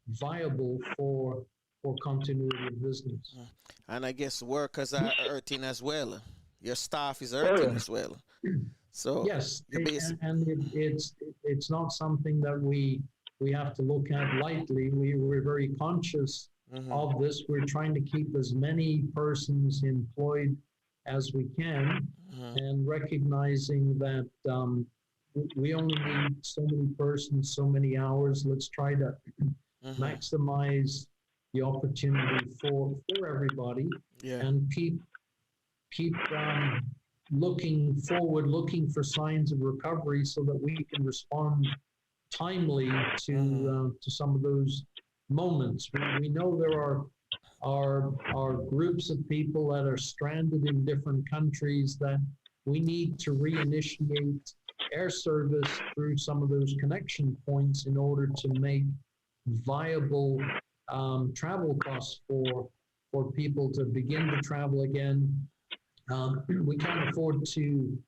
viable for continuity of business. And I guess workers are hurting as well. Your staff is hurting as well. So yes, and it's not something that we have to look at lightly. We're very conscious of this. We're trying to keep as many persons employed as we can, and recognizing that we only need so many persons, so many hours. Let's try to maximize the opportunity for everybody, and keep looking forward, looking for signs of recovery, so that we can respond timely to some of those moments. We know there are groups of people that are stranded in different countries that we need to reinitiate air service through some of those connection points in order to make viable travel costs for people to begin to travel again. We can't afford to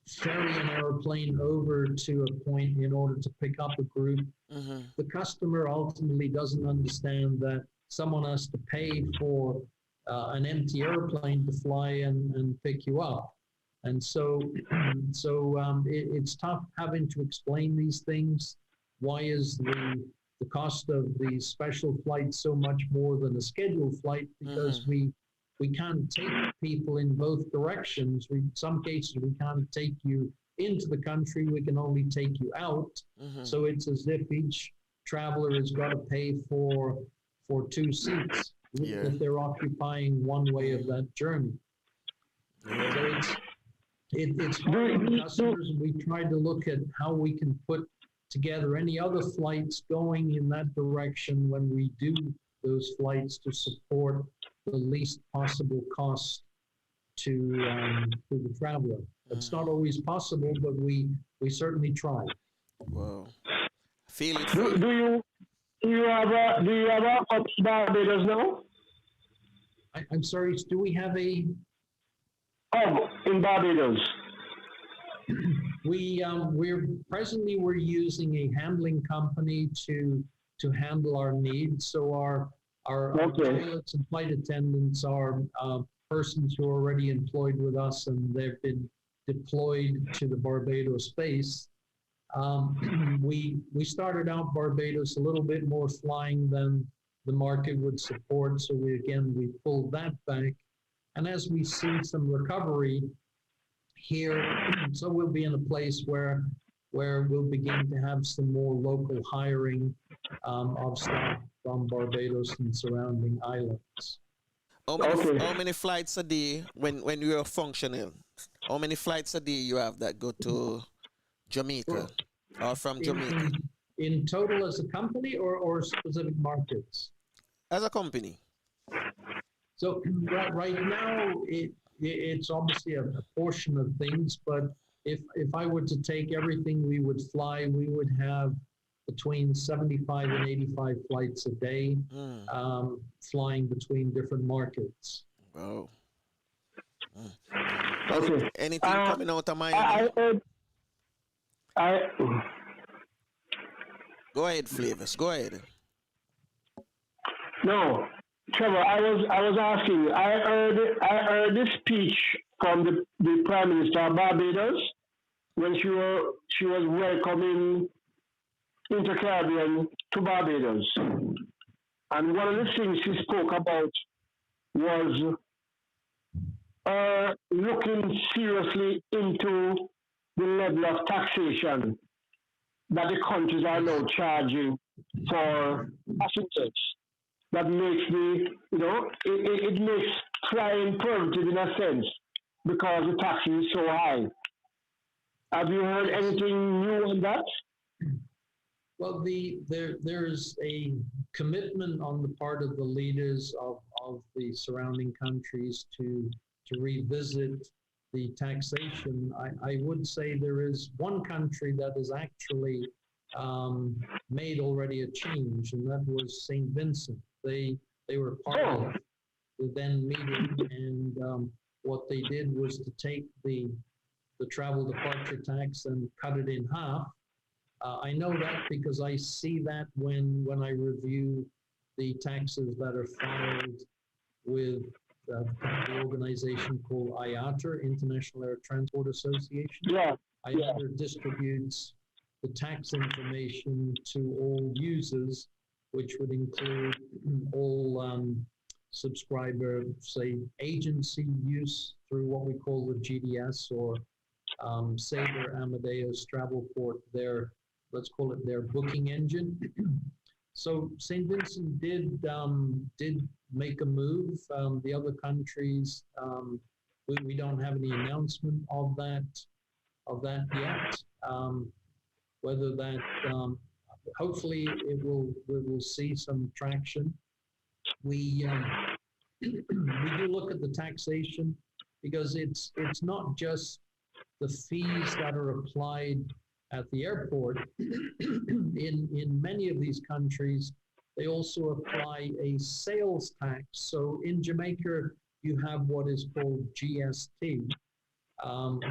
ferry an airplane over to a point in order to pick up a group. The customer ultimately doesn't understand that someone has to pay for an empty airplane to fly and pick you up. And so it's tough having to explain these things. Why is the cost of the special flight so much more than a scheduled flight? Because we can't take people in both directions. In some cases, we can't take you into the country. We can only take you out. So it's as if each traveler has got to pay for two seats if they're occupying one way of that journey. So it's hard on customers, and we try to look at how we can put together any other flights going in that direction when we do those flights to support the least possible cost to the traveler. It's not always possible, but we certainly try. Wow. Feel it. Do you have a Barbados now? I'm sorry, do we have a... Oh, in Barbados. We're using a handling company to handle our needs. So our pilots and flight attendants are persons who are already employed with us, and they've been deployed to the Barbados base. We started out Barbados a little bit more flying than the market would support, so we pulled that back. And as we see some recovery here, so we'll be in a place where we'll begin to have some more local hiring of staff from Barbados and surrounding islands. Okay. how many flights a day when you are functional? How many flights a day you have that go to Jamaica or from In, Jamaica in, in total as a company or specific markets? as a company? So right now, it's obviously a portion of things, but if I were to take everything we would fly, we would have between 75 and 85 flights a day, flying between different markets. Wow. Okay. Anything coming out of Miami? I heard. I Go ahead, Flavors. Go ahead. No, Trevor. I was asking you. I heard this speech from the Prime Minister of Barbados when she was welcoming interCaribbean to Barbados, and one of the things she spoke about was looking seriously into the level of taxation that the countries are now charging for passengers. That makes it makes flying prohibitive in a sense because the tax is so high. Have you heard anything new on that? Well, there's a commitment on the part of the leaders of the surrounding countries to revisit the taxation. I would say there is one country that has actually made already a change, and that was St. Vincent. They were part of the then meeting, and what they did was to take the travel departure tax and cut it in half. I know that because I see that when I review the taxes that are filed with the organization called IATA, International Air Transport Association. Yeah. IATA distributes the tax information to all users, which would include all subscriber, say, agency use through what we call the GDS or Sabre, Amadeus, Travelport, let's call it their booking engine. So St. Vincent did make a move. The other countries, we don't have any announcement of that yet. Whether that, hopefully we will see some traction. We do look at the taxation because it's not just the fees that are applied at the airport. In many of these countries, they also apply a sales tax. So in Jamaica, you have what is called GST,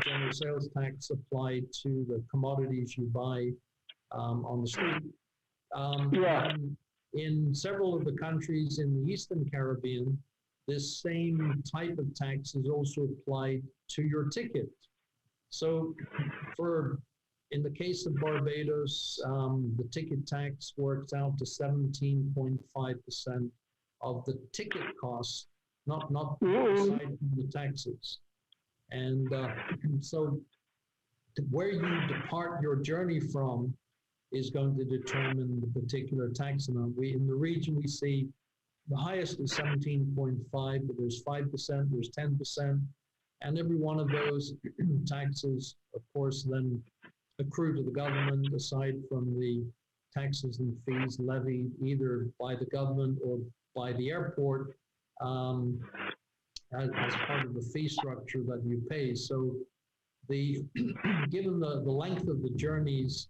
general sales tax applied to the commodities you buy on the street. In several of the countries in the Eastern Caribbean, this same type of tax is also applied to your ticket. So in the case of Barbados, the ticket tax works out to 17.5% of the ticket cost, not aside from the taxes. And so where you depart your journey from is going to determine the particular tax amount. In the region, we see the highest is 17.5, but there's 5%, there's 10%, and every one of those taxes, of course, then accrue to the government aside from the taxes and fees levied either by the government or by the airport as part of the fee structure that you pay. So given the length of the journeys,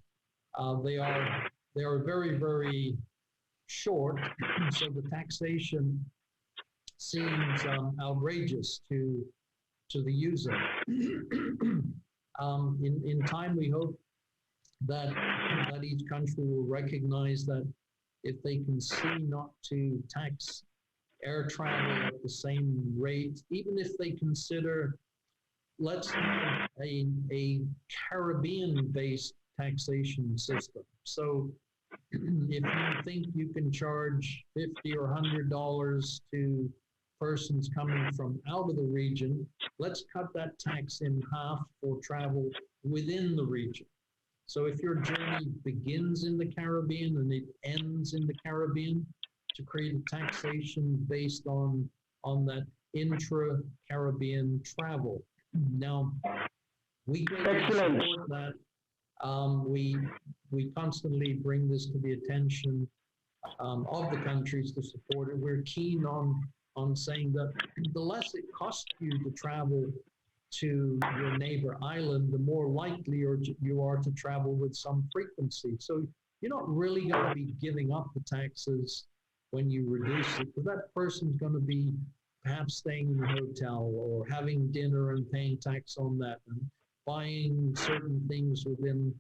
they are very, very short. So the taxation seems outrageous to the user. In time, we hope that each country will recognize that if they can see not to tax air travel at the same rate, even if they consider, let's have a Caribbean-based taxation system. So if you think you can charge $50 or $100 to persons coming from out of the region, let's cut that tax in half for travel within the region. So if your journey begins in the Caribbean and it ends in the Caribbean, to create a taxation based on on that intra-Caribbean travel. Now, we greatly Excellent. support that. We constantly bring this to the attention of the countries to support it. We're keen on saying that the less it costs you to travel to your neighbor island, the more likely you are to travel with some frequency. So you're not really going to be giving up the taxes when you reduce it, because that person's going to be perhaps staying in a hotel or having dinner and paying tax on that, and buying certain things within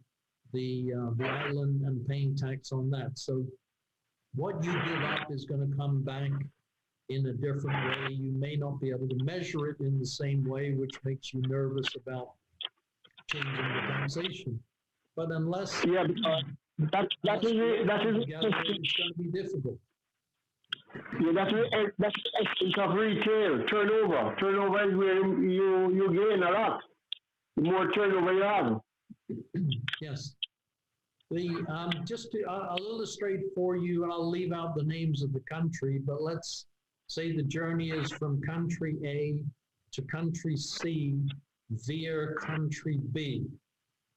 the island and paying tax on that. So what you give up is going to come back in a different way. You may not be able to measure it in the same way, which makes you nervous about changing the taxation. But unless Yeah, because that is it's going to be difficult. yeah, that's the essence of retail turnover. Turnover is where you gain a lot. The more turnover you have. Yes. Just to, I'll illustrate for you, and I'll leave out the names of the country, but let's say the journey is from country A to country C via country B.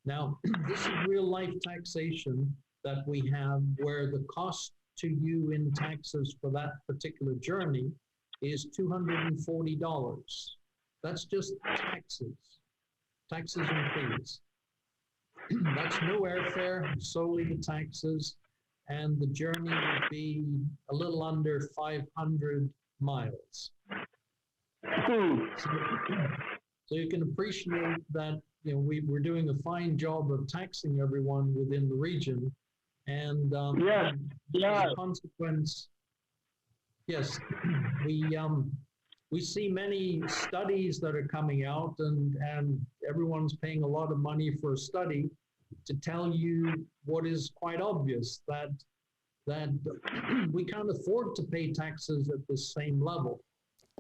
Now, this is real life taxation that we have, where the cost to you in taxes for that particular journey is $240. That's just taxes and fees. That's no airfare, solely the taxes, and the journey would be a little under 500 miles. So you can appreciate that, you know, we're doing a fine job of taxing everyone within the region, and as a consequence, yes, we see many studies that are coming out, and everyone's paying a lot of money for a study to tell you what is quite obvious, that we can't afford to pay taxes at the same level.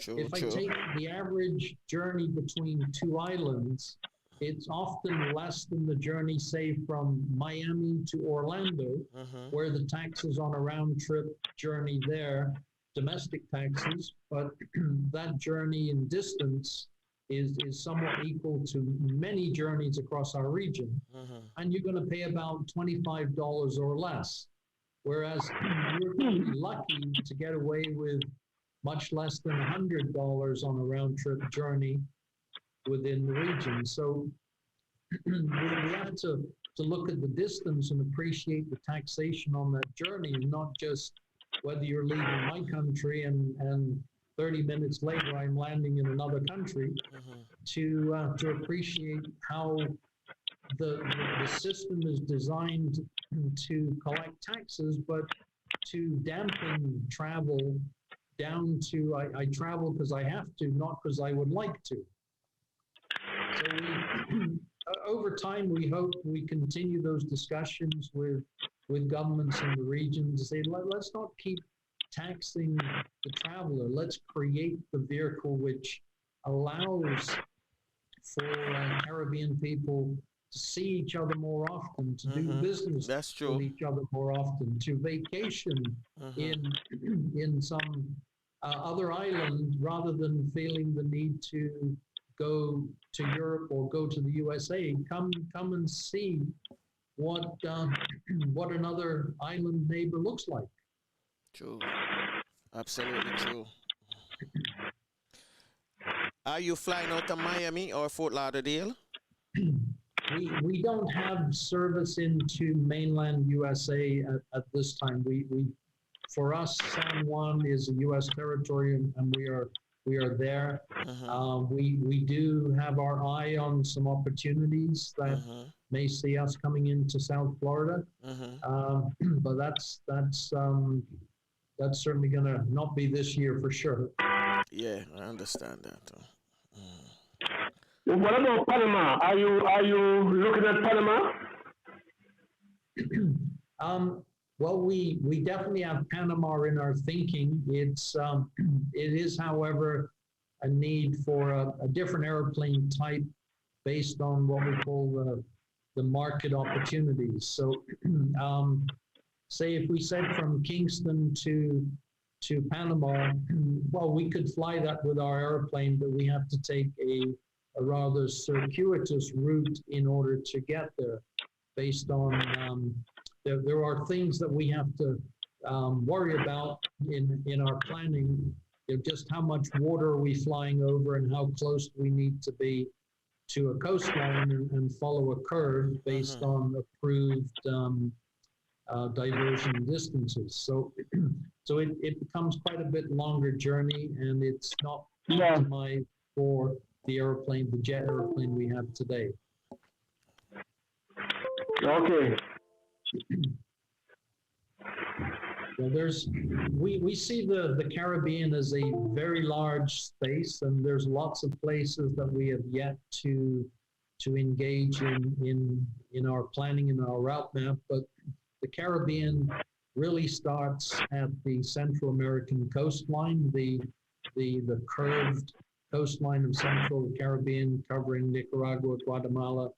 If I take the average journey between two islands, it's often less than the journey, say, from Miami to Orlando, where the taxes on a round trip journey there, domestic taxes, but that journey in distance is somewhat equal to many journeys across our region. And you're going to pay about $25 or less. Whereas you're going to be lucky to get away with much less than $100 on a round trip journey within the region. So we have to look at the distance and appreciate the taxation on that journey, and not just whether you're leaving my country and 30 minutes later I'm landing in another country, to appreciate how the system is designed to collect taxes, but to dampen travel down to I travel because I have to, not because I would like to. So we, over time, we hope we continue those discussions with governments in the region to say, let's not keep taxing the traveler. Let's create the vehicle which allows for Caribbean people to see each other more often, to do business with each other more often, to vacation in some other island, rather than feeling the need to go to Europe or go to the USA. Come and see what another island neighbor looks like. True. Absolutely true. Are you flying out to Miami or Fort Lauderdale? We don't have service into mainland USA at this time. We for us, San Juan is a U.S. territory, and we are there. We do have our eye on some opportunities that may see us coming into South Florida, but that's certainly going to not be this year for sure. Yeah, I understand that. What about Panama? Are you looking at Panama? Well, we definitely have Panama in our thinking. It is, however, a need for a different airplane type based on what we call the market opportunities. So, say if we said from Kingston to to Panama, well, we could fly that with our airplane, but we have to take a rather circuitous route in order to get there, based on there are things that we have to worry about in our planning. Just how much water are we flying over and how close we need to be to a coastline and follow a curve based on approved diversion distances. So it becomes quite a bit longer journey, and it's not optimized for the airplane, the jet airplane we have today. Okay. Well, we see the Caribbean as a very large space, and there's lots of places that we have yet to engage in our planning and our route map. But the Caribbean really starts at the Central American coastline, the curved coastline of Central Caribbean, covering Nicaragua, Guatemala,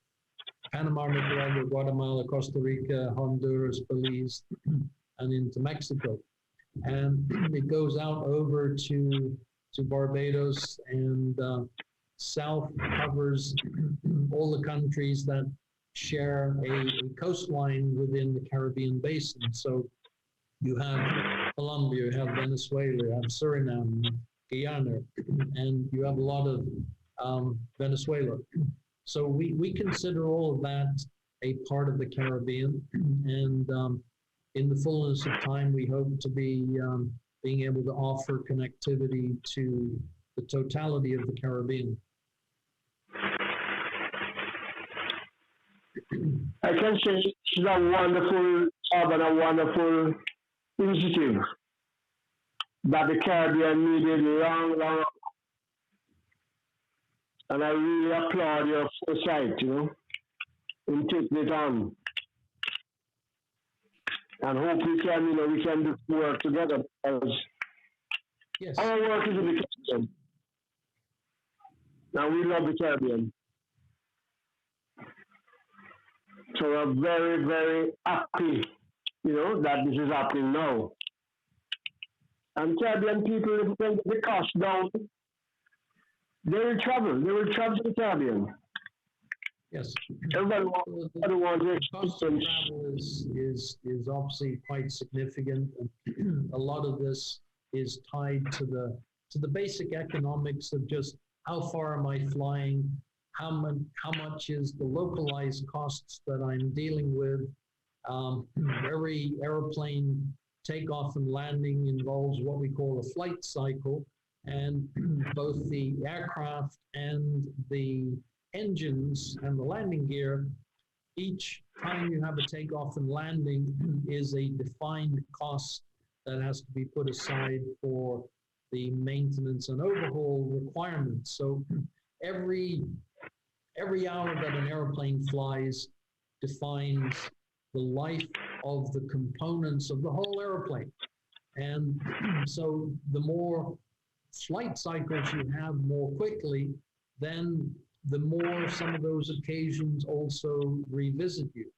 Panama, Nicaragua, Guatemala, Costa Rica, Honduras, Belize, and into Mexico. And it goes out over to Barbados, and south covers all the countries that share a coastline within the Caribbean basin. So you have Colombia, you have Venezuela, you have Suriname, Guyana, and you have a lot of Venezuela. So we consider all of that a part of the Caribbean, and in the fullness of time, we hope to be being able to offer connectivity to the totality of the Caribbean. I can say it's a wonderful job and a wonderful initiative that the Caribbean needed long. And I really applaud your foresight, in taking it on. And hope we can do work together, because Yes. our work is in the Caribbean. Now we love the Caribbean. So we're very, very happy, that this is happening now. And Caribbean people, if they get the cost down, they will travel. They will travel to the Caribbean. Yes. Everybody wants to The cost of experience. travel is obviously quite significant. And a lot of this is tied to the basic economics of just how far am I flying, how much is the localized costs that I'm dealing with. Every airplane takeoff and landing involves what we call a flight cycle, and both the aircraft and the engines and the landing gear, each time you have a takeoff and landing is a defined cost that has to be put aside for the maintenance and overhaul requirements. So every hour that an airplane flies defines the life of the components of the whole airplane. And so the more flight cycles you have more quickly, then the more some of those occasions also revisit you.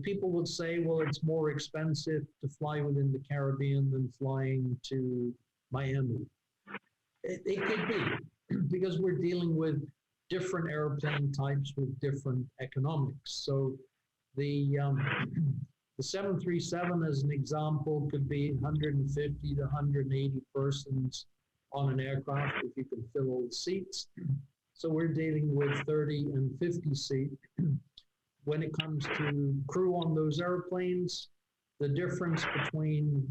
People would say, well, it's more expensive to fly within the Caribbean than flying to Miami. It could be, because we're dealing with different airplane types with different economics. So the 737, as an example, could be 150 to 180 persons on an aircraft if you can fill all the seats. So we're dealing with 30 and 50 seat. When it comes to crew on those airplanes, the difference between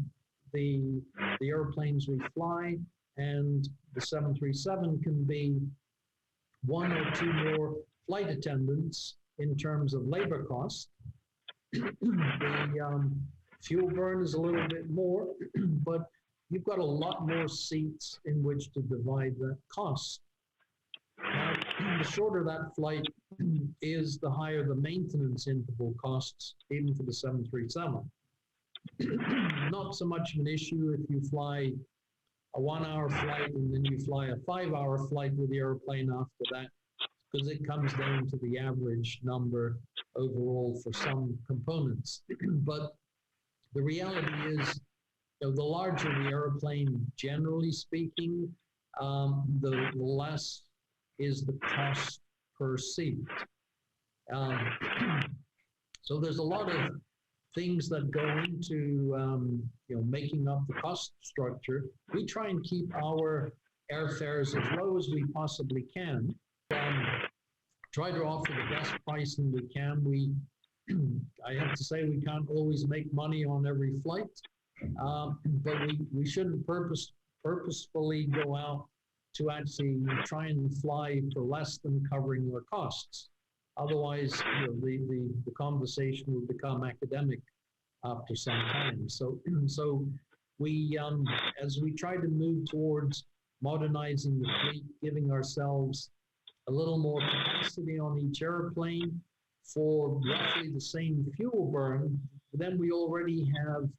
the airplanes we fly and the 737 can be one or two more flight attendants in terms of labor costs. The fuel burn is a little bit more, but you've got a lot more seats in which to divide that cost. Now, the shorter that flight is, the higher the maintenance interval costs, even for the 737. Not so much an issue if you fly a 1 hour flight and then you fly a 5 hour flight with the airplane after that, because it comes down to the average number overall for some components. But the reality is the larger the airplane, generally speaking, the less is the cost per seat. So there's a lot of things that go into making up the cost structure. We try and keep our airfares as low as we possibly can. Try to offer the best pricing we can. I have to say, we can't always make money on every flight, but we shouldn't purposefully go out to actually try and fly for less than covering our costs. Otherwise, the conversation will become academic after some time. So we, as we try to move towards modernizing the fleet, giving ourselves a little more capacity on each airplane for roughly the same fuel burn, then we already have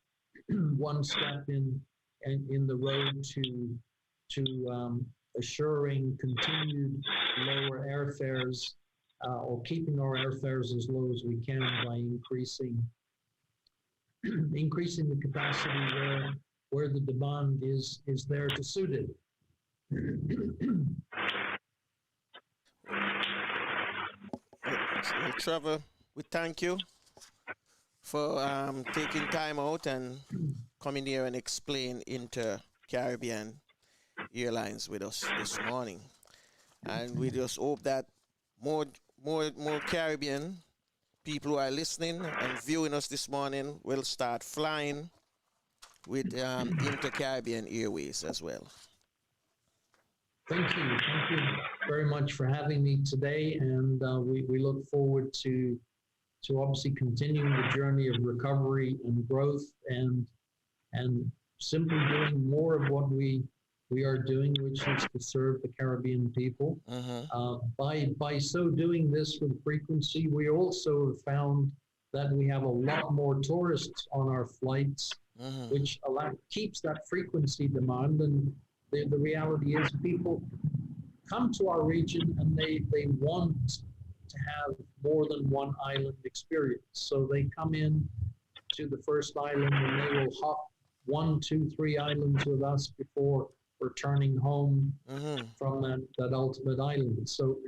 one step in the road to assuring continued lower airfares, or keeping our airfares as low as we can by increasing the capacity where the demand is there to suit it. Well, Trevor, we thank you for taking time out and coming here and explain interCaribbean Airlines with us this morning. And we just hope that more Caribbean people who are listening and viewing us this morning will start flying with interCaribbean Airways as well. Thank you very much for having me today, and we look forward to obviously continuing the journey of recovery and growth, and simply doing more of what we are doing, which is to serve the Caribbean people. By so doing this with frequency, we also have found that we have a lot more tourists on our flights, which keeps that frequency demand. And the reality is, people come to our region and they want to have more than one island experience. So they come in to the first island and they will hop 1, 2, 3 islands with us before returning home from that ultimate island. So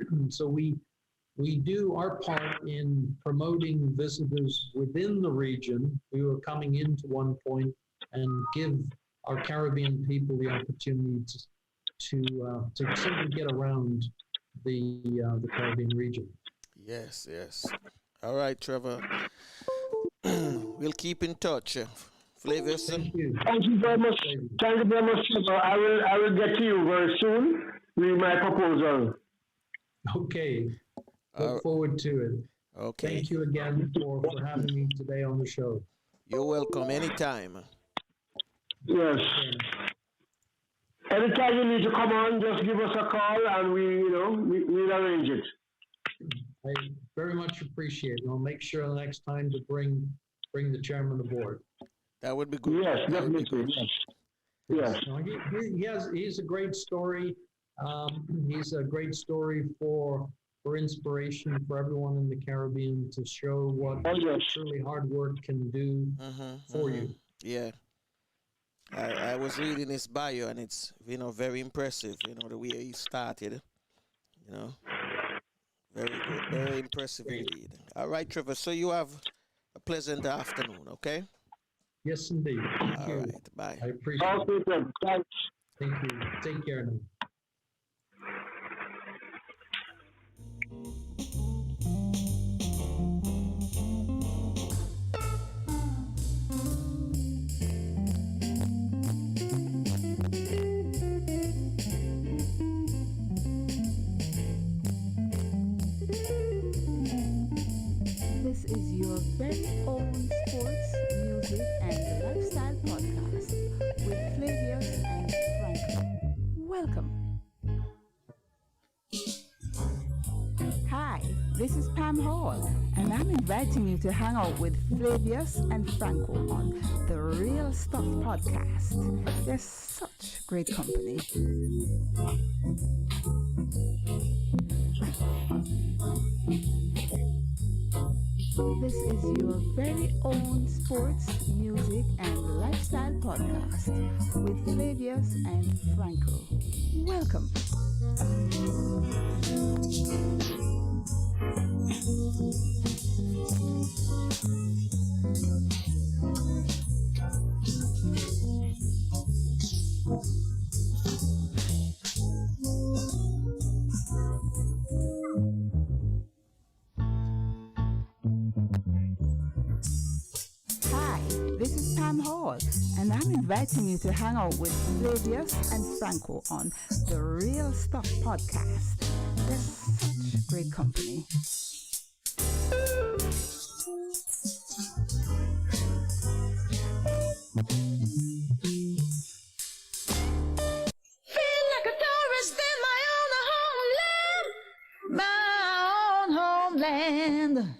we do our part in promoting visitors within the region who are coming into One Point, and give our Caribbean people the opportunity to simply get around the Caribbean region. Yes. All right, Trevor. We'll keep in touch. Flavius. Thank you. Thank you very much. Thank you very much, Trevor. I will get to you very soon with my proposal. Okay. Look forward to it. Okay. Thank you again for having me today on the show. You're welcome anytime. Yes. Anytime you need to come on, just give us a call and we'll arrange it. I very much appreciate it. I'll make sure the next time to bring the chairman aboard. That would be good. Yes, definitely. Yes. He's a great story. He's a great story for inspiration for everyone in the Caribbean, to show what truly hard work can do for you. Yeah. I was reading his bio, and it's very impressive. The way he started. Very good, very impressive indeed. All right, Trevor. So you have a pleasant afternoon. Okay. Yes, indeed. Thank you. All right. Bye. I appreciate it. Thanks. Thank you. Take care now. This is your very own sports, music, and lifestyle podcast with Flavius and Franco. Welcome. Hi, this is Pam Hall, and I'm inviting you to hang out with Flavius and Franco on the Real Stuff podcast. They're such great company. This is your very own sports, music, and lifestyle podcast with Flavius and Franco. Welcome. Hi, this is Pam Hall, and I'm inviting you to hang out with Flavius and Franco on the Real Stuff podcast. They're such great company. Feel like a tourist in my own homeland.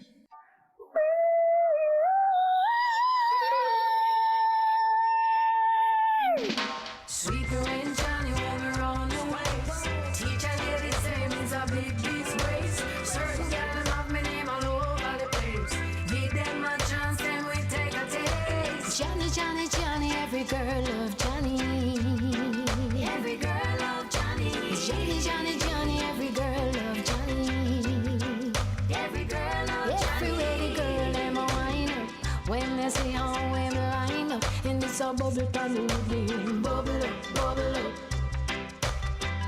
Sweet rain, Johnny, when we're on the waves. Teacher lady sermons a big disgrace. Certain girls love me name all over the place. Give them a chance, then we take a taste. Johnny, Johnny, Johnny, every girl love Johnny. Every girl love Johnny. Johnny, Johnny, Johnny, every girl love Johnny. Every girl love Johnny. Every way the girl them a wine up. When they see how we line up. And it's a bubble pan again. Bubble up, bubble up.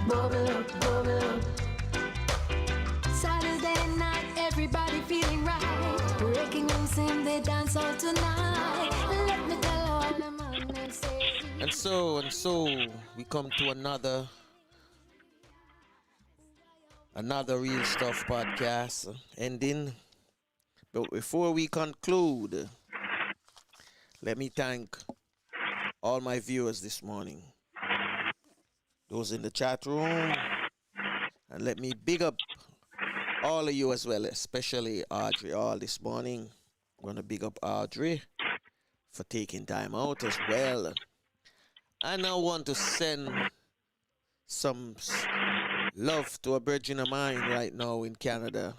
Bubble up, bubble up. Saturday night, everybody feeling right. Breaking loose in the dance hall tonight. Let me tell all the man them say. And so, we come to another Real Stuff podcast ending. But before we conclude, let me thank all my viewers this morning. Those in the chat room. And let me big up all of you as well, especially Audrey all this morning. I'm going to big up Audrey for taking time out as well. And I want to send some love to a brethren of mine right now in Canada.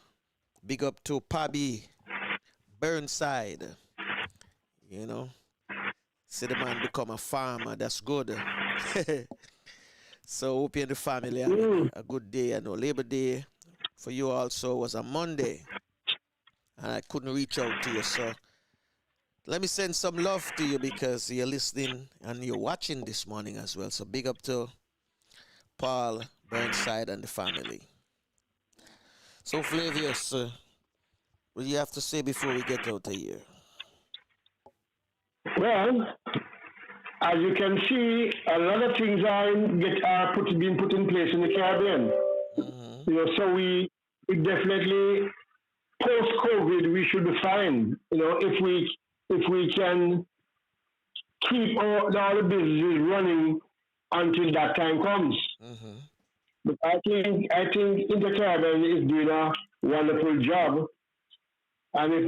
Big up to Pabby Burnside. You know, see the man become a farmer. That's good. So hope you and the family have a good day. I know Labor Day for you also was a Monday. And I couldn't reach out to you. So let me send some love to you because you're listening and you're watching this morning as well. So big up to Paul Burnside and the family. So Flavius, what do you have to say before we get out of here? Well, as you can see, a lot of things are being put in place in the Caribbean. Mm-hmm. You know, so we definitely post-COVID we should be fine. You know, if we can keep all the businesses running until that time comes. Mm-hmm. But I think interCaribbean is doing a wonderful job, and if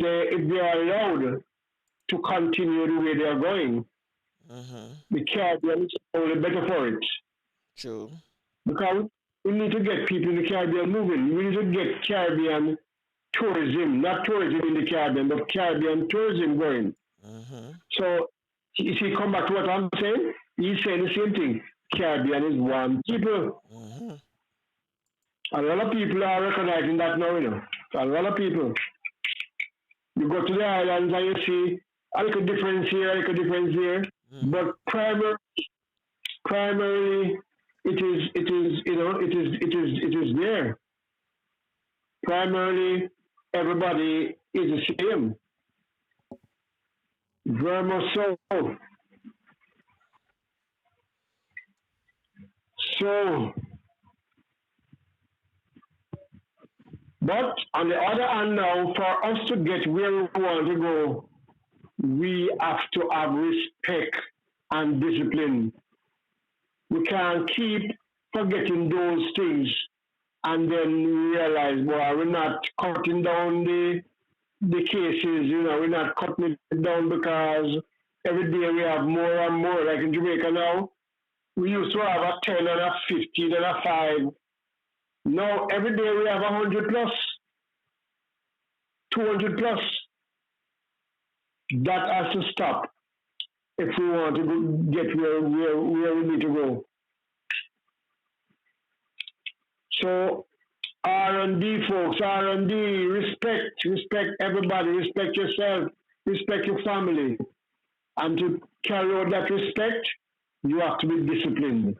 they are allowed to continue the way they are going, the Caribbean is only better for it. True. Because we need to get people in the Caribbean moving. We need to get Caribbean tourism, not tourism in the Caribbean, but Caribbean tourism going. So, if you come back to what I'm saying, he's saying the same thing. Caribbean is one people. A lot of people are recognizing that now, you know. A lot of people. You go to the islands and you see a little difference here, a little difference here. But primarily, it is there. Primarily, everybody is the same. Very much so. But on the other hand now, for us to get where we want to go, we have to have respect and discipline. We can't keep forgetting those things and then realize, well, we're not cutting down the cases, you know, we're not cutting it down because every day we have more and more. Like in Jamaica now, we used to have a 10 and a 15 and a 5. Now every day we have 100 plus, 200 plus. That has to stop if we want to get where we need to go. So R&D folks, R&D, respect everybody, respect yourself, respect your family. And to carry out that respect, you have to be disciplined.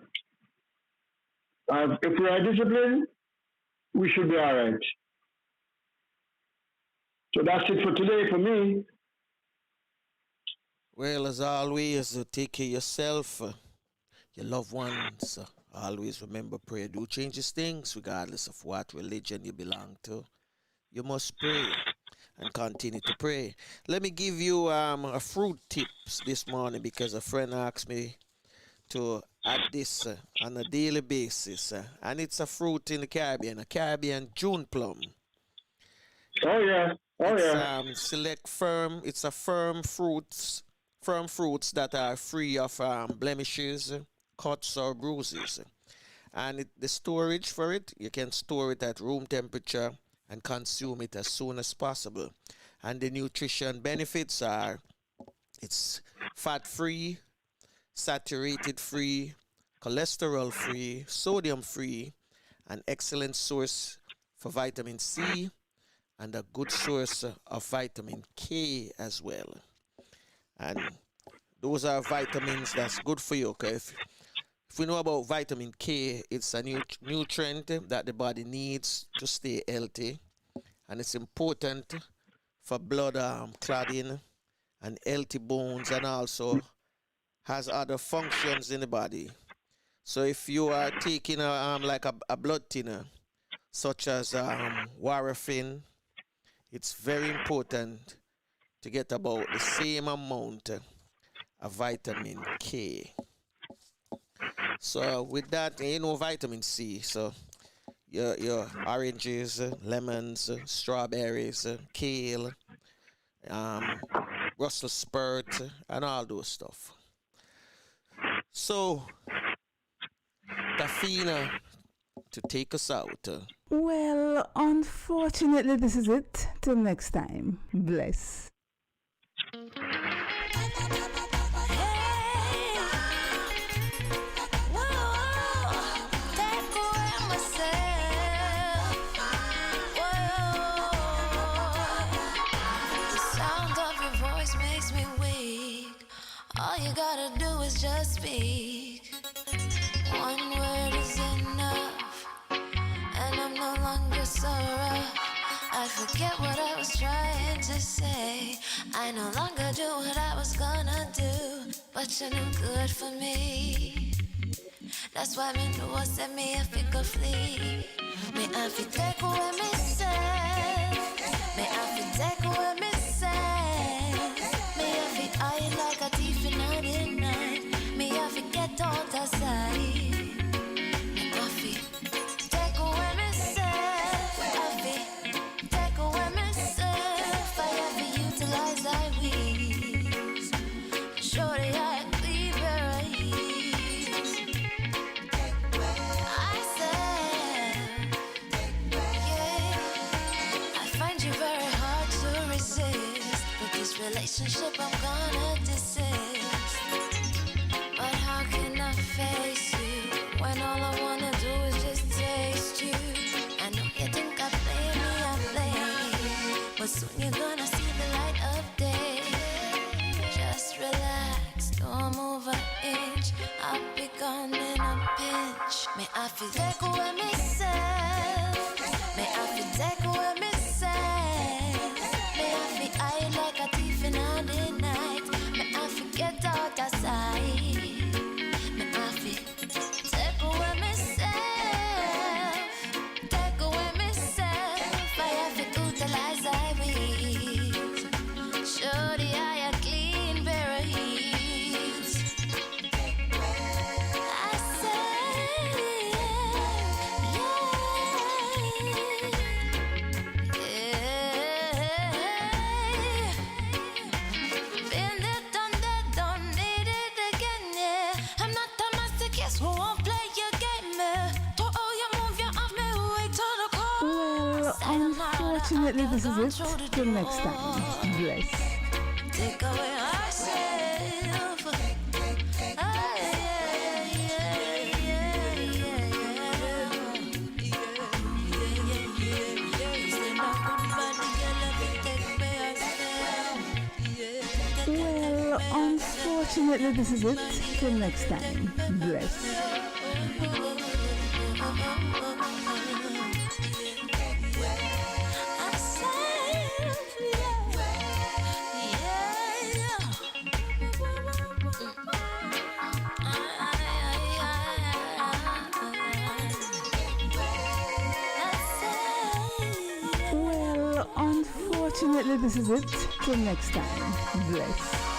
If we are disciplined, we should be all right. So that's it for today for me. Well, as always, take care of yourself, your loved ones. Always remember prayer do changes things, regardless of what religion you belong to. You must pray and continue to pray. Let me give you a fruit tips this morning because a friend asked me to add this on a daily basis. And it's a fruit in the Caribbean, a Caribbean June plum. Oh yeah, Select firm. It's a firm fruits that are free of blemishes, cuts or bruises. And the storage for it, you can store it at room temperature and consume it as soon as possible. And the nutrition benefits are it's fat free, saturated free, cholesterol free, sodium free, an excellent source for vitamin C and a good source of vitamin K as well. And those are vitamins that's good for you. Okay? If we know about vitamin K, it's a nutrient that the body needs to stay healthy. And it's important for blood clotting and healthy bones, and also has other functions in the body. So if you are taking a blood thinner, such as warfarin, it's very important to get about the same amount of vitamin K. So with that, vitamin C. So your oranges, lemons, strawberries, kale, Brussels spurt, and all those stuff. So, Tafina, to take us out. Well, unfortunately, this is it. Till next time. Bless. All you gotta do is just speak. One word is enough, and I'm no longer so rough. I forget what I was trying to say. I no longer do what I was gonna do, but you're no good for me. That's why me know what set me if it could flee. Me I fi take away me say. Me I fi take away me say. Me I fi hide like a thief in the night. Me I fi get out of sight. Me I fi take away myself. I fi take away myself. I have to utilize thy wings. Shorty I clean your eyes. I said, yeah. I find you very hard to resist. But this relationship I'm gonna desist. But how can I face you when all I wanna do is just taste you? I know you think I play me, but soon you're gonna see the light of day. Just relax, don't move an inch. I'll be gone in a pinch. May I feel take away myself. May I feel take away myself. May I feel hide like a thief in the night. May I forget out of sight. May I feel take away myself. Take away myself. I have to utilize thy wings. Shorty, I a clean pair of heels. I say, yeah, yeah. Been there, done that, don't need it again, yeah. I'm not a masochist who won't play your game, to all you move, you off me, wait till the call. Well, unfortunately, this is it. Till next time. Bless. take away ourselves. Ah, yeah, yeah, yeah, yeah. Say no goodbye, girl, let me take me ourselves. Well, unfortunately, this is it. Till next time. Bless. Well, unfortunately, this is it. Till next time. Bless.